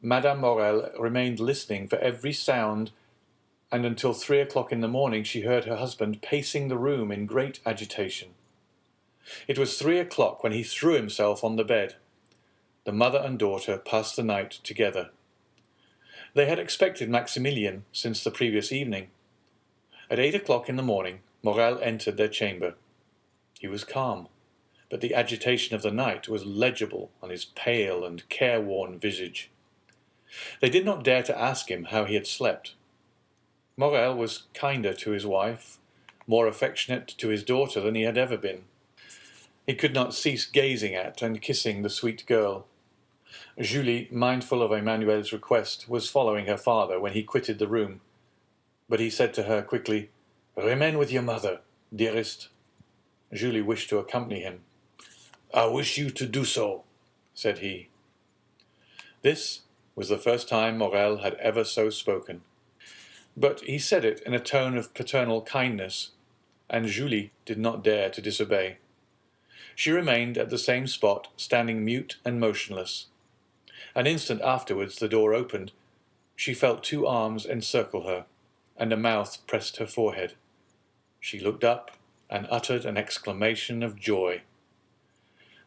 Madame Morel remained listening for every sound, and until 3 o'clock in the morning she heard her husband pacing the room in great agitation. It was 3 o'clock when he threw himself on the bed. The mother and daughter passed the night together. They had expected Maximilian since the previous evening. At 8 o'clock in the morning, Morel entered their chamber. He was calm, but the agitation of the night was legible on his pale and careworn visage. They did not dare to ask him how he had slept. Morel was kinder to his wife, more affectionate to his daughter than he had ever been. He could not cease gazing at and kissing the sweet girl. Julie, mindful of Emmanuel's request, was following her father when he quitted the room. But he said to her quickly, "Remain with your mother, dearest." Julie wished to accompany him. "I wish you to do so," said he. This was the first time Morel had ever so spoken. But he said it in a tone of paternal kindness, and Julie did not dare to disobey. She remained at the same spot, standing mute and motionless. An instant afterwards the door opened. She felt 2 arms encircle her, and a mouth pressed her forehead. She looked up and uttered an exclamation of joy.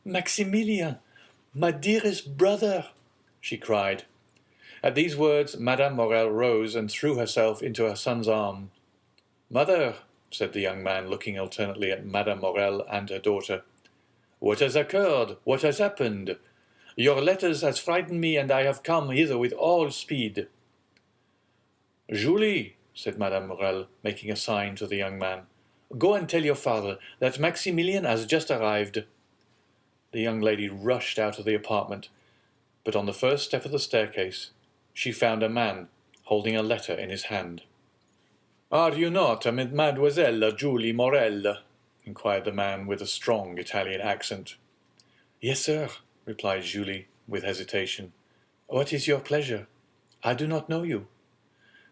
"Maximilien, my dearest brother!" she cried. At these words, Madame Morel rose and threw herself into her son's arms. "Mother," said the young man, looking alternately at Madame Morel and her daughter, "what has occurred? What has happened? Your letters has frightened me, and I have come hither with all speed." "Julie," said Madame Morel, making a sign to the young man, "go and tell your father that Maximilien has just arrived." The young lady rushed out of the apartment, but on the first step of the staircase she found a man holding a letter in his hand. "Are you not Mademoiselle Julie Morel?" inquired the man with a strong Italian accent. "Yes, sir," replied Julie with hesitation. "What is your pleasure? I do not know you."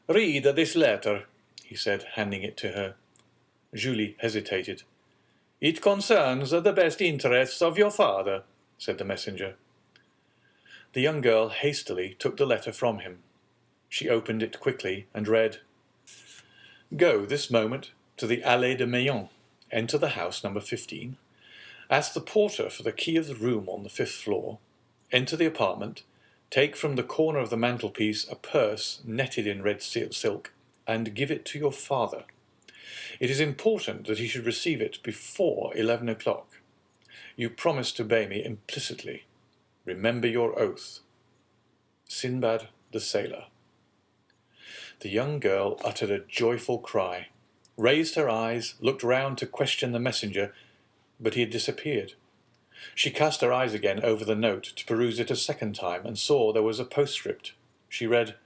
"Read this letter," he said, handing it to her. Julie hesitated. "It concerns the best interests of your father," said the messenger. The young girl hastily took the letter from him. She opened it quickly and read, "Go this moment to the Allée de Meillan, enter the house number 15, ask the porter for the key of the room on the 5th floor, enter the apartment, take from the corner of the mantelpiece a purse netted in red silk, and give it to your father. It is important that he should receive it before 11 o'clock. You promise to obey me implicitly. Remember your oath. Sinbad the Sailor." The young girl uttered a joyful cry, raised her eyes, looked round to question the messenger, but he had disappeared. She cast her eyes again over the note to peruse it a second time and saw there was a postscript. She read,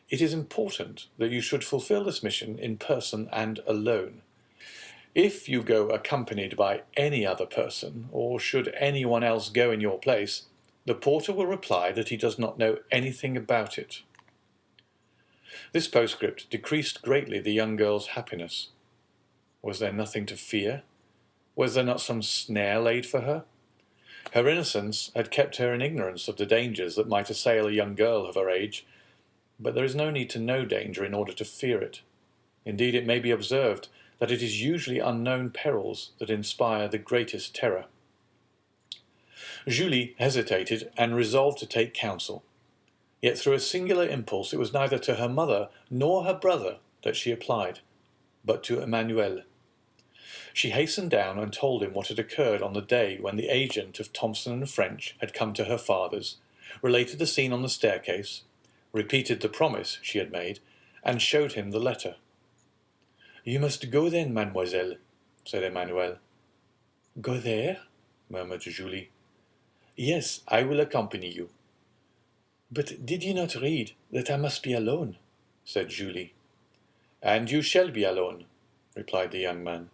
"It is important that you should fulfill this mission in person and alone. If you go accompanied by any other person, or should anyone else go in your place, the porter will reply that he does not know anything about it." This postscript decreased greatly the young girl's happiness. Was there nothing to fear? Was there not some snare laid for her? Her innocence had kept her in ignorance of the dangers that might assail a young girl of her age, but there is no need to know danger in order to fear it. Indeed, it may be observed that it is usually unknown perils that inspire the greatest terror. Julie hesitated and resolved to take counsel. Yet through a singular impulse it was neither to her mother nor her brother that she applied, but to Emmanuel. She hastened down and told him what had occurred on the day when the agent of Thompson and French had come to her father's, related the scene on the staircase, repeated the promise she had made, and showed him the letter. "You must go then, mademoiselle," said Emmanuel. "Go there?" murmured Julie. "Yes, I will accompany you." "But did you not read that I must be alone?" said Julie. "And you shall be alone," replied the young man.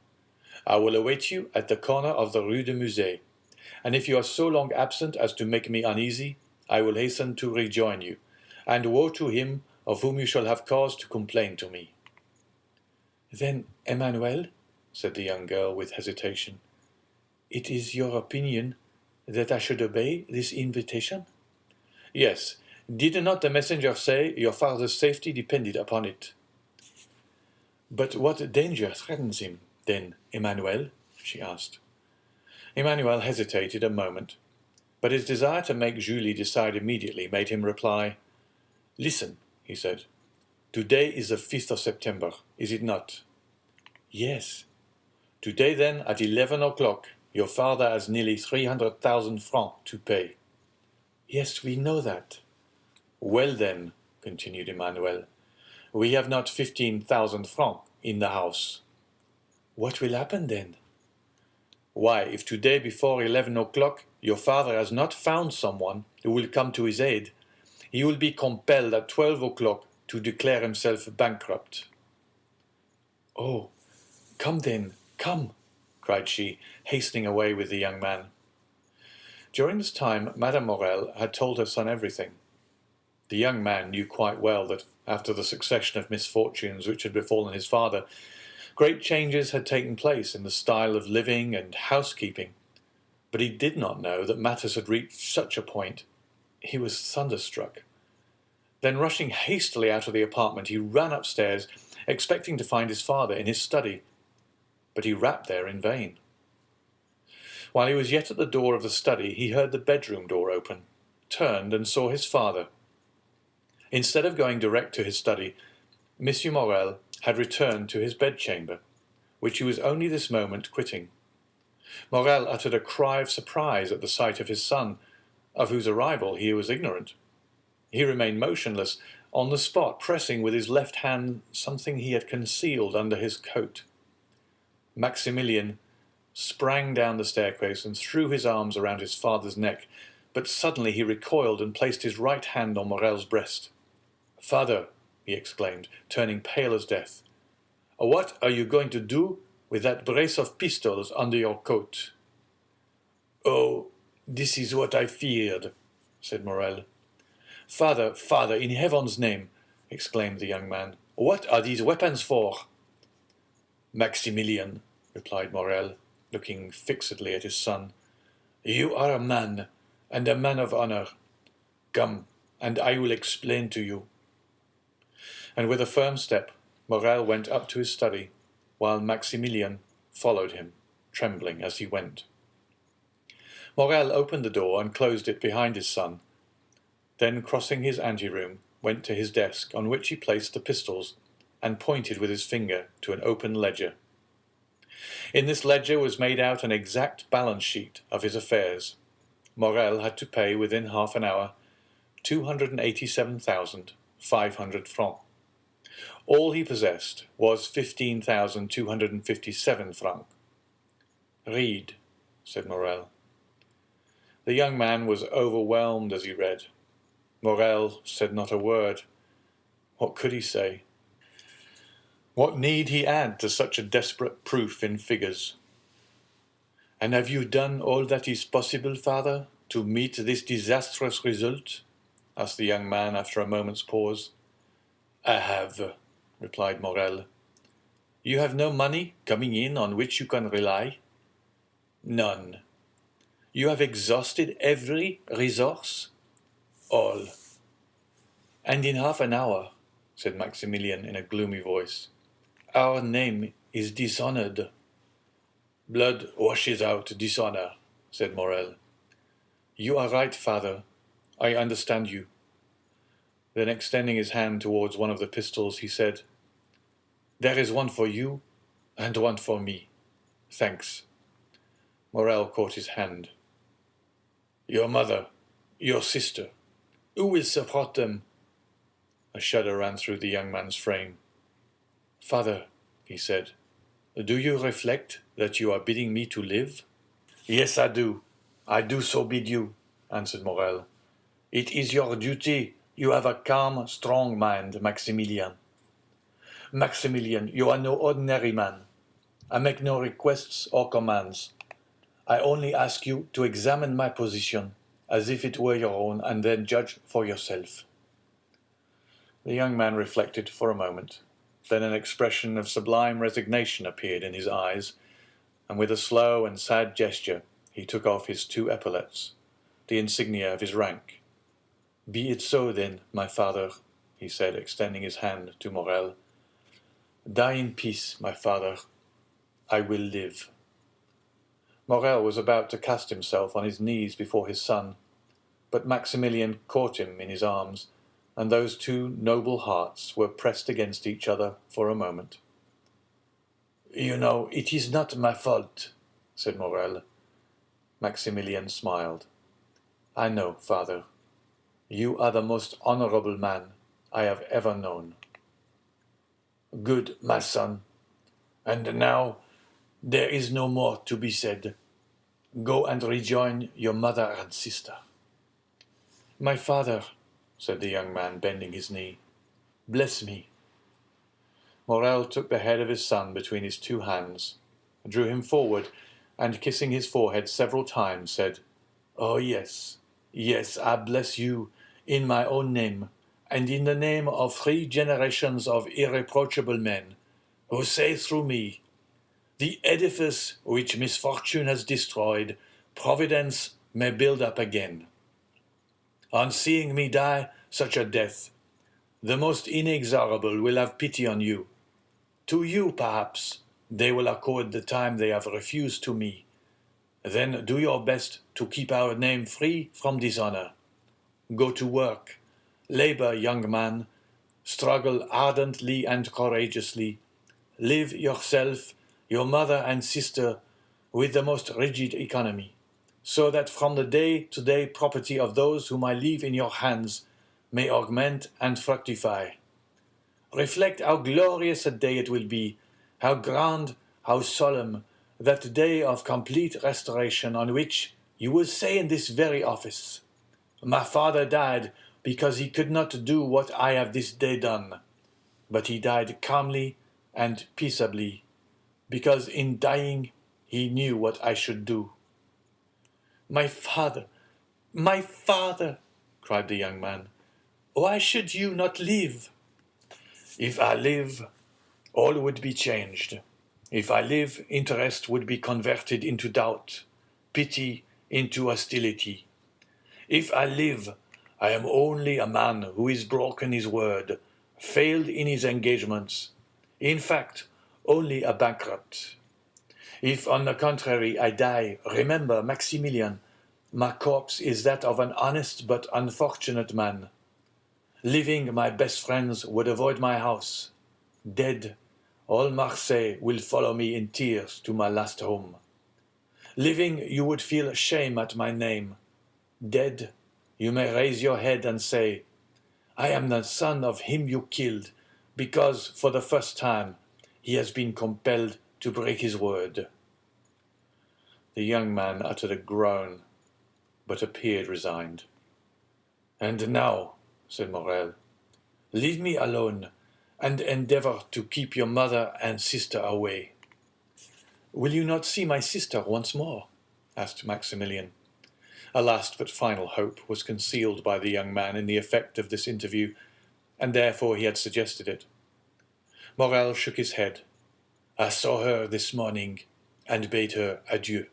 "I will await you at the corner of the Rue de Musée, and if you are so long absent as to make me uneasy, I will hasten to rejoin you, and woe to him of whom you shall have cause to complain to me." "Then, Emmanuel," said the young girl with hesitation, "it is your opinion that I should obey this invitation?" "Yes. Did not the messenger say your father's safety depended upon it?" "But what danger threatens him, then, Emmanuel?" she asked. Emmanuel hesitated a moment, but his desire to make Julie decide immediately made him reply. "Listen," he said. "Today is the 5th of September, is it not?" "Yes." "Today, then, at 11 o'clock, your father has nearly 300,000 francs to pay." "Yes, we know that." "Well, then," continued Emmanuel, "we have not 15,000 francs in the house." "What will happen then?" "Why, if today before 11 o'clock your father has not found someone who will come to his aid, he will be compelled at 12 o'clock to declare himself bankrupt." "Oh, come then, come," cried she, hastening away with the young man. During this time Madame Morel had told her son everything. The young man knew quite well that, after the succession of misfortunes which had befallen his father, great changes had taken place in the style of living and housekeeping, but he did not know that matters had reached such a point. He was thunderstruck. Then, rushing hastily out of the apartment, he ran upstairs expecting to find his father in his study, but he rapped there in vain. While he was yet at the door of the study, he heard the bedroom door open, turned and saw his father. Instead of going direct to his study, Monsieur Morel had returned to his bedchamber, which he was only this moment quitting. Morel uttered a cry of surprise at the sight of his son, of whose arrival he was ignorant. He remained motionless, on the spot, pressing with his left hand something he had concealed under his coat. Maximilien sprang down the staircase and threw his arms around his father's neck, but suddenly he recoiled and placed his right hand on Morel's breast. "Father," he exclaimed, turning pale as death, "what are you going to do with that brace of pistols under your coat?" "Oh, this is what I feared," said Morel. "Father, father, in heaven's name," exclaimed the young man, "what are these weapons for?" "Maximilien," replied Morel, looking fixedly at his son, "you are a man, and a man of honor. Come, and I will explain to you." And with a firm step, Morel went up to his study, while Maximilien followed him, trembling as he went. Morel opened the door and closed it behind his son, then crossing his anteroom, went to his desk, on which he placed the pistols, and pointed with his finger to an open ledger. In this ledger was made out an exact balance sheet of his affairs. Morel had to pay within half an hour 287,500 francs. All he possessed was 15,257 francs. "Read," said Morel. The young man was overwhelmed as he read. Morel said not a word. What could he say? What need he add to such a desperate proof in figures? "And have you done all that is possible, father, to meet this disastrous result?" asked the young man after a moment's pause. "I have," replied Morel. "You have no money coming in on which you can rely?" "None." "You have exhausted every resource?" "All." "And in half an hour," said Maximilien in a gloomy voice, "our name is dishonored." "Blood washes out dishonor," said Morel. "You are right, father. I understand you." Then extending his hand towards one of the pistols, he said, "There is one for you, and one for me. Thanks." Morel caught his hand. "Your mother, your sister, who will support them?" A shudder ran through the young man's frame. "Father," he said, "do you reflect that you are bidding me to live?" "Yes, I do. I do so bid you," answered Morel. "It is your duty. You have a calm, strong mind, Maximilien." "Maximilien, you are no ordinary man. I make no requests or commands. I only ask you to examine my position, as if it were your own, and then judge for yourself." The young man reflected for a moment. Then an expression of sublime resignation appeared in his eyes, and with a slow and sad gesture he took off his 2 epaulets, the insignia of his rank. "Be it so, then, my father," he said, extending his hand to Morel. "Die in peace, my father. I will live." Morel was about to cast himself on his knees before his son, but Maximilien caught him in his arms, and those 2 noble hearts were pressed against each other for a moment. "You know, it is not my fault," said Morel. Maximilien smiled. "I know, father. You are the most honorable man I have ever known." "Good, my son. And now there is no more to be said. Go and rejoin your mother and sister." "My father," said the young man, bending his knee, "bless me." Morel took the head of his son between his 2 hands, drew him forward, and kissing his forehead several times, said, "Oh yes, yes, I bless you in my own name, and in the name of 3 generations of irreproachable men, who say through me, 'The edifice which misfortune has destroyed, Providence may build up again.' On seeing me die such a death, the most inexorable will have pity on you, To you, perhaps, they will accord the time they have refused to me. Then do your best to keep our name free from dishonor. Go to work. Labor, young man. Struggle ardently and courageously. Live yourself, your mother and sister, with the most rigid economy, so that from the day-to-day property of those whom I leave in your hands may augment and fructify. Reflect how glorious a day it will be, how grand, how solemn, that day of complete restoration on which you will say in this very office, My father died because he could not do what I have this day done, but he died calmly and peaceably, because in dying he knew what I should do. My father, cried the young man, why should you not live? If I live, all would be changed. If I live, interest would be converted into doubt, pity into hostility. If I live, I am only a man who has broken his word, failed in his engagements, in fact, only a bankrupt. If, on the contrary, I die, remember, Maximilian, my corpse is that of an honest but unfortunate man. Living, my best friends would avoid my house. Dead, all Marseille will follow me in tears to my last home. Living, you would feel shame at my name. Dead, you may raise your head and say, I am the son of him you killed, because, for the first time, he has been compelled to break his word. The young man uttered a groan, but appeared resigned. And now, said Morel, leave me alone, and endeavour to keep your mother and sister away. Will you not see my sister once more? Asked Maximilian. A last but final hope was concealed by the young man in the effect of this interview, and therefore he had suggested it. Morel shook his head. I saw her this morning, and bade her adieu.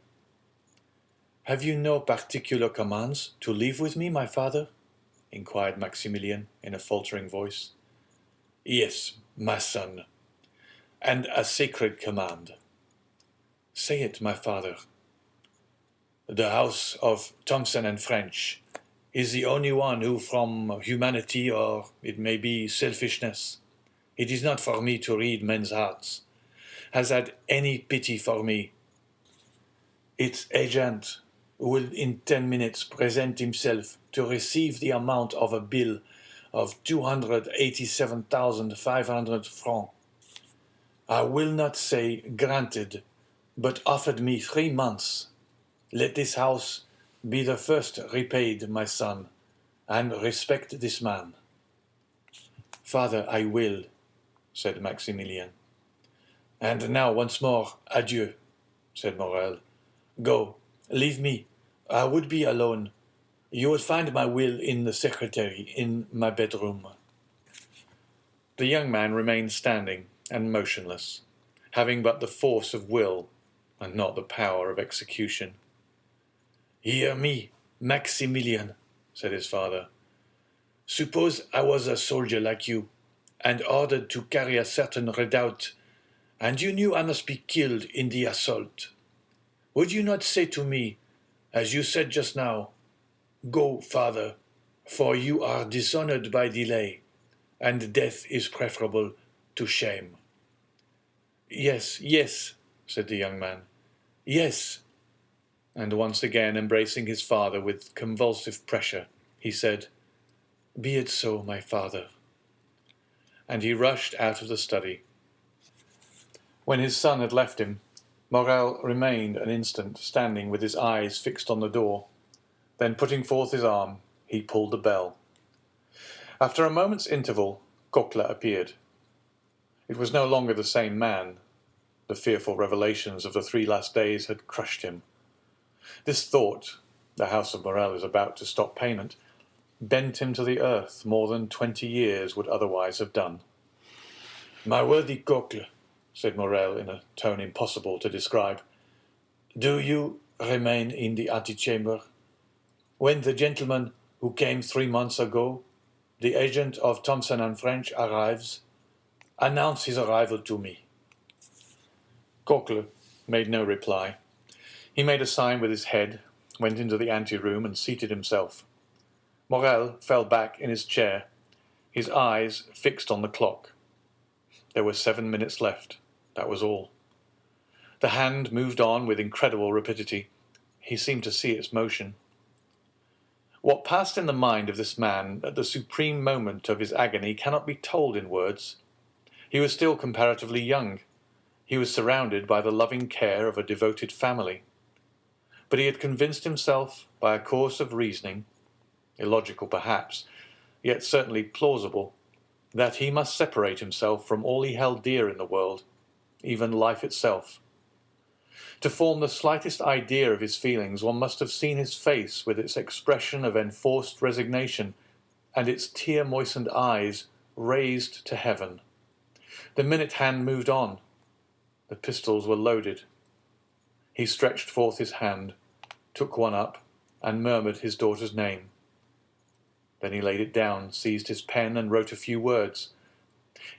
Have you no particular commands to leave with me, my father? Inquired Maximilian in a faltering voice. Yes, my son, and a sacred command. Say it, my father. The house of Thomson and French is the only one who, from humanity or it may be selfishness, it is not for me to read men's hearts, has had any pity for me. Its agent will in 10 minutes present himself to receive the amount of a bill of 287,500 francs. I will not say granted, but offered me 3 months. Let this house be the first repaid, my son, and respect this man. Father, I will, said Maximilian. And now once more, adieu, said Morel. Go, leave me. I would be alone. You will find my will in the secretary, in my bedroom. The young man remained standing and motionless, having but the force of will and not the power of execution. Hear me, Maximilian, said his father. Suppose I was a soldier like you, and ordered to carry a certain redoubt, and you knew I must be killed in the assault. Would you not say to me, as you said just now, Go, father, for you are dishonored by delay, and death is preferable to shame? Yes, yes, said the young man. Yes. And once again embracing his father with convulsive pressure, he said, Be it so, my father. And he rushed out of the study. When his son had left him, Morel remained an instant standing with his eyes fixed on the door. Then putting forth his arm, he pulled the bell. After a moment's interval, Coquelin appeared. It was no longer the same man. The fearful revelations of the 3 last days had crushed him. This thought, the house of Morel is about to stop payment, bent him to the earth more than 20 years would otherwise have done. My worthy Coquelin, said Morel in a tone impossible to describe, do you remain in the antechamber? When the gentleman who came 3 months ago, the agent of Thomson and French, arrives, announce his arrival to me. Coquelin made no reply. He made a sign with his head, went into the ante-room and seated himself. Morel fell back in his chair, his eyes fixed on the clock. There were 7 minutes left. That was all. The hand moved on with incredible rapidity. He seemed to see its motion. What passed in the mind of this man at the supreme moment of his agony cannot be told in words. He was still comparatively young. He was surrounded by the loving care of a devoted family. But he had convinced himself by a course of reasoning, illogical perhaps, yet certainly plausible, that he must separate himself from all he held dear in the world, even life itself. To form the slightest idea of his feelings, one must have seen his face with its expression of enforced resignation and its tear-moistened eyes raised to heaven. The minute hand moved on. The pistols were loaded. He stretched forth his hand, took one up, and murmured his daughter's name. Then he laid it down, seized his pen, and wrote a few words.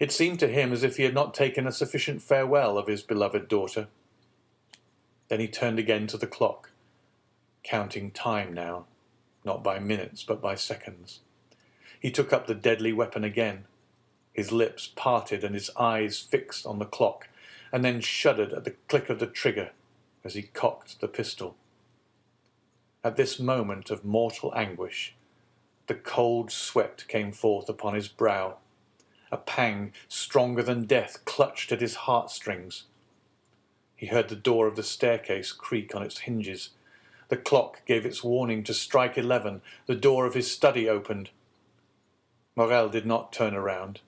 It seemed to him as if he had not taken a sufficient farewell of his beloved daughter. Then he turned again to the clock, counting time now, not by minutes, but by seconds. He took up the deadly weapon again, his lips parted and his eyes fixed on the clock, and then shuddered at the click of the trigger as he cocked the pistol. At this moment of mortal anguish, the cold sweat came forth upon his brow. A pang stronger than death clutched at his heartstrings. He heard the door of the staircase creak on its hinges. The clock gave its warning to strike 11. The door of his study opened. Morel did not turn around.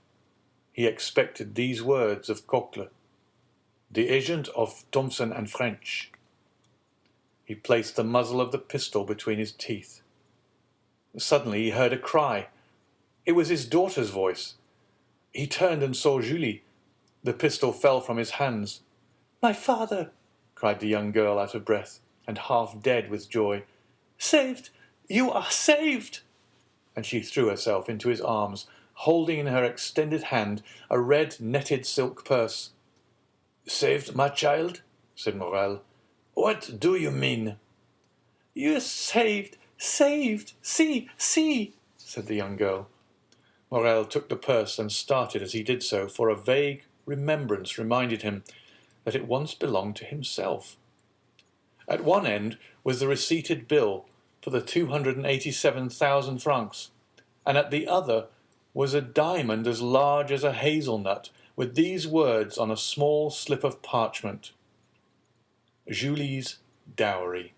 He expected these words of Coquelin: "The agent of Thomson and French." He placed the muzzle of the pistol between his teeth. Suddenly he heard a cry. It was his daughter's voice. He turned and saw Julie. The pistol fell from his hands. "My father!" cried the young girl, out of breath, and half dead with joy. "Saved! You are saved!" And she threw herself into his arms, holding in her extended hand a red netted silk purse. "Saved, my child?" said Morel. "What do you mean?" "You're saved! Saved! See! See!" said the young girl. Morel took the purse and started as he did so, for a vague remembrance reminded him that it once belonged to himself. At one end was the receipted bill for the 287,000 francs, and at the other was a diamond as large as a hazelnut, with these words on a small slip of parchment: "Julie's dowry."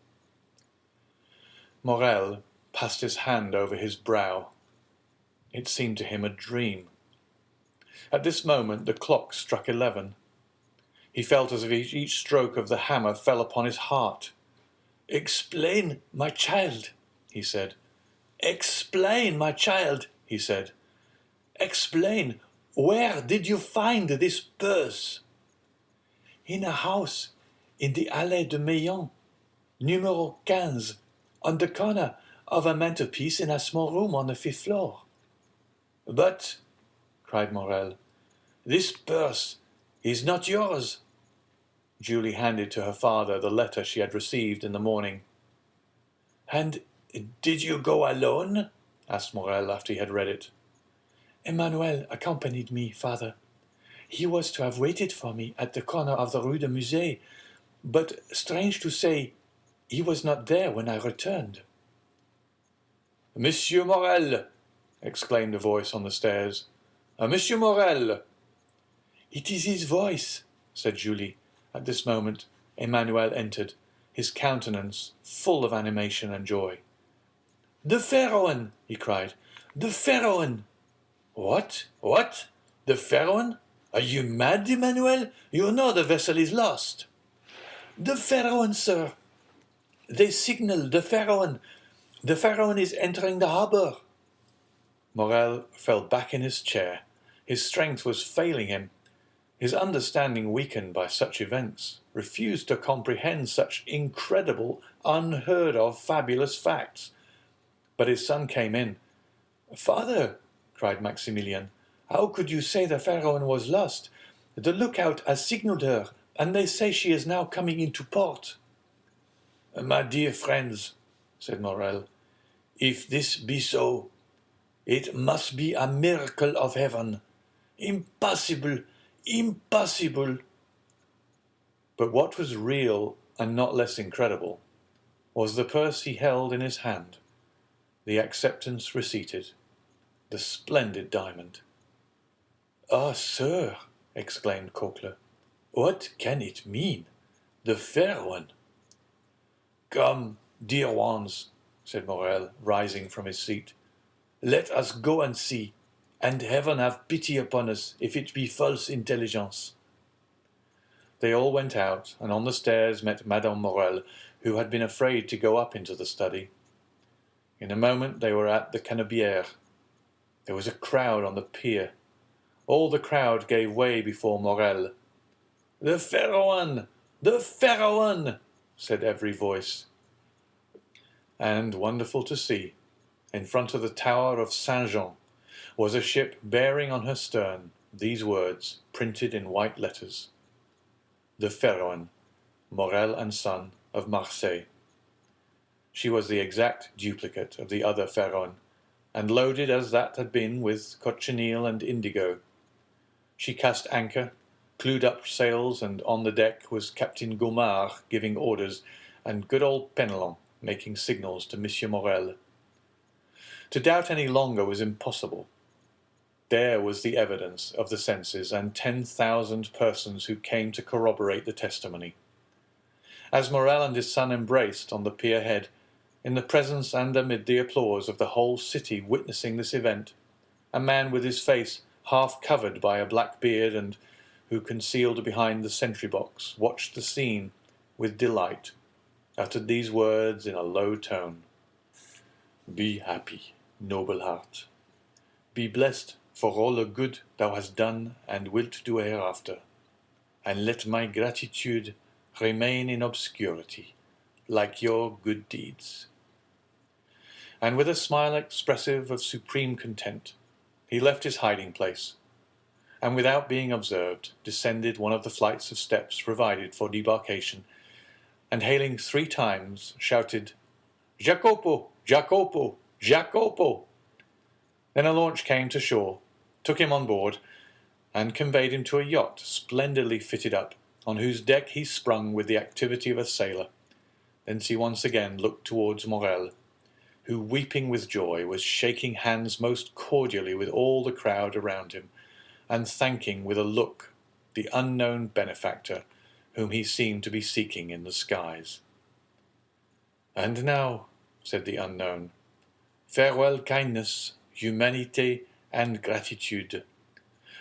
Morel passed his hand over his brow. It seemed to him a dream. At this moment the clock struck 11. He felt as if each stroke of the hammer fell upon his heart. "Explain, my child," he said. "Explain, my child," he said. "Explain, where did you find this purse?" "In a house in the Allée de Meillan, numero 15, on the corner of a mantelpiece in a small room on the 5th floor." "But," cried Morel, "this purse is not yours." Julie handed to her father the letter she had received in the morning. "And did you go alone?" asked Morel after he had read it. "Emmanuel accompanied me, father. He was to have waited for me at the corner of the Rue de Musée, but, strange to say, he was not there when I returned." "Monsieur Morel!" exclaimed a voice on the stairs. "Monsieur Morel!" "It is his voice," said Julie. At this moment Emmanuel entered, his countenance full of animation and joy. "The Pharaon!" he cried. "The Pharaon!" "What? What? The Pharaon? Are you mad, Emmanuel? You know the vessel is lost." "The Pharaon, sir! They signal the Pharaon! The Pharaon is entering the harbour!" Morel fell back in his chair. His strength was failing him. His understanding, weakened by such events, refused to comprehend such incredible, unheard-of, fabulous facts. But his son came in. "Father," cried Maximilian, "how could you say the Pharaon was lost? The lookout has signalled her. and they say she is now coming into port. My dear friends, said Morel, if this be so, it must be a miracle of heaven. Impossible, impossible. But what was real and not less incredible was the purse he held in his hand, the acceptance receipted, the splendid diamond. Ah, sir, exclaimed Coquelin, what can it mean? The fair one. Come, dear ones, said Morel, rising from his seat. Let us go and see, and heaven have pity upon us if it be false intelligence. They all went out, and on the stairs met Madame Morel, who had been afraid to go up into the study. In a moment they were at the Canebière. There was a crowd on the pier. All the crowd gave way before Morel. "The fair one! The fair one!" said every voice. And, wonderful to see, in front of the tower of Saint-Jean was a ship bearing on her stern these words, printed in white letters: "The Pharaon, Morel and Son, of Marseille." She was the exact duplicate of the other Pharaon, and loaded as that had been with cochineal and indigo. She cast anchor, clewed up sails, and on the deck was Captain Gaumard giving orders, and good old Penelon making signals to Monsieur Morel. To doubt any longer was impossible. There was the evidence of the senses, and 10,000 persons who came to corroborate the testimony. As Morel and his son embraced on the pier head, in the presence and amid the applause of the whole city witnessing this event, a man with his face half covered by a black beard and who, concealed behind the sentry-box, watched the scene with delight, uttered these words in a low tone: "Be happy, noble heart. Be blessed for all the good thou hast done and wilt do hereafter, and let my gratitude remain in obscurity, like your good deeds." And with a smile expressive of supreme content, he left his hiding-place, and without being observed, descended one of the flights of steps provided for debarkation, and hailing 3 times, shouted, "Jacopo! Jacopo! Jacopo!" Then a launch came to shore, took him on board, and conveyed him to a yacht splendidly fitted up, on whose deck he sprung with the activity of a sailor. Thence he once again looked towards Morel, who, weeping with joy, was shaking hands most cordially with all the crowd around him, and thanking with a look the unknown benefactor whom he seemed to be seeking in the skies. "And now," said the unknown, "farewell kindness, humanity, and gratitude.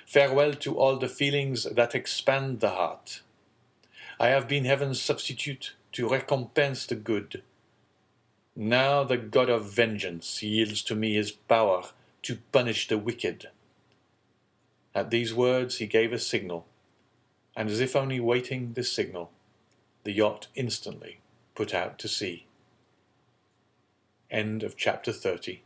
Farewell to all the feelings that expand the heart. I have been heaven's substitute to recompense the good. Now the God of vengeance yields to me his power to punish the wicked." At these words he gave a signal, and as if only waiting this signal, the yacht instantly put out to sea. End of chapter 30.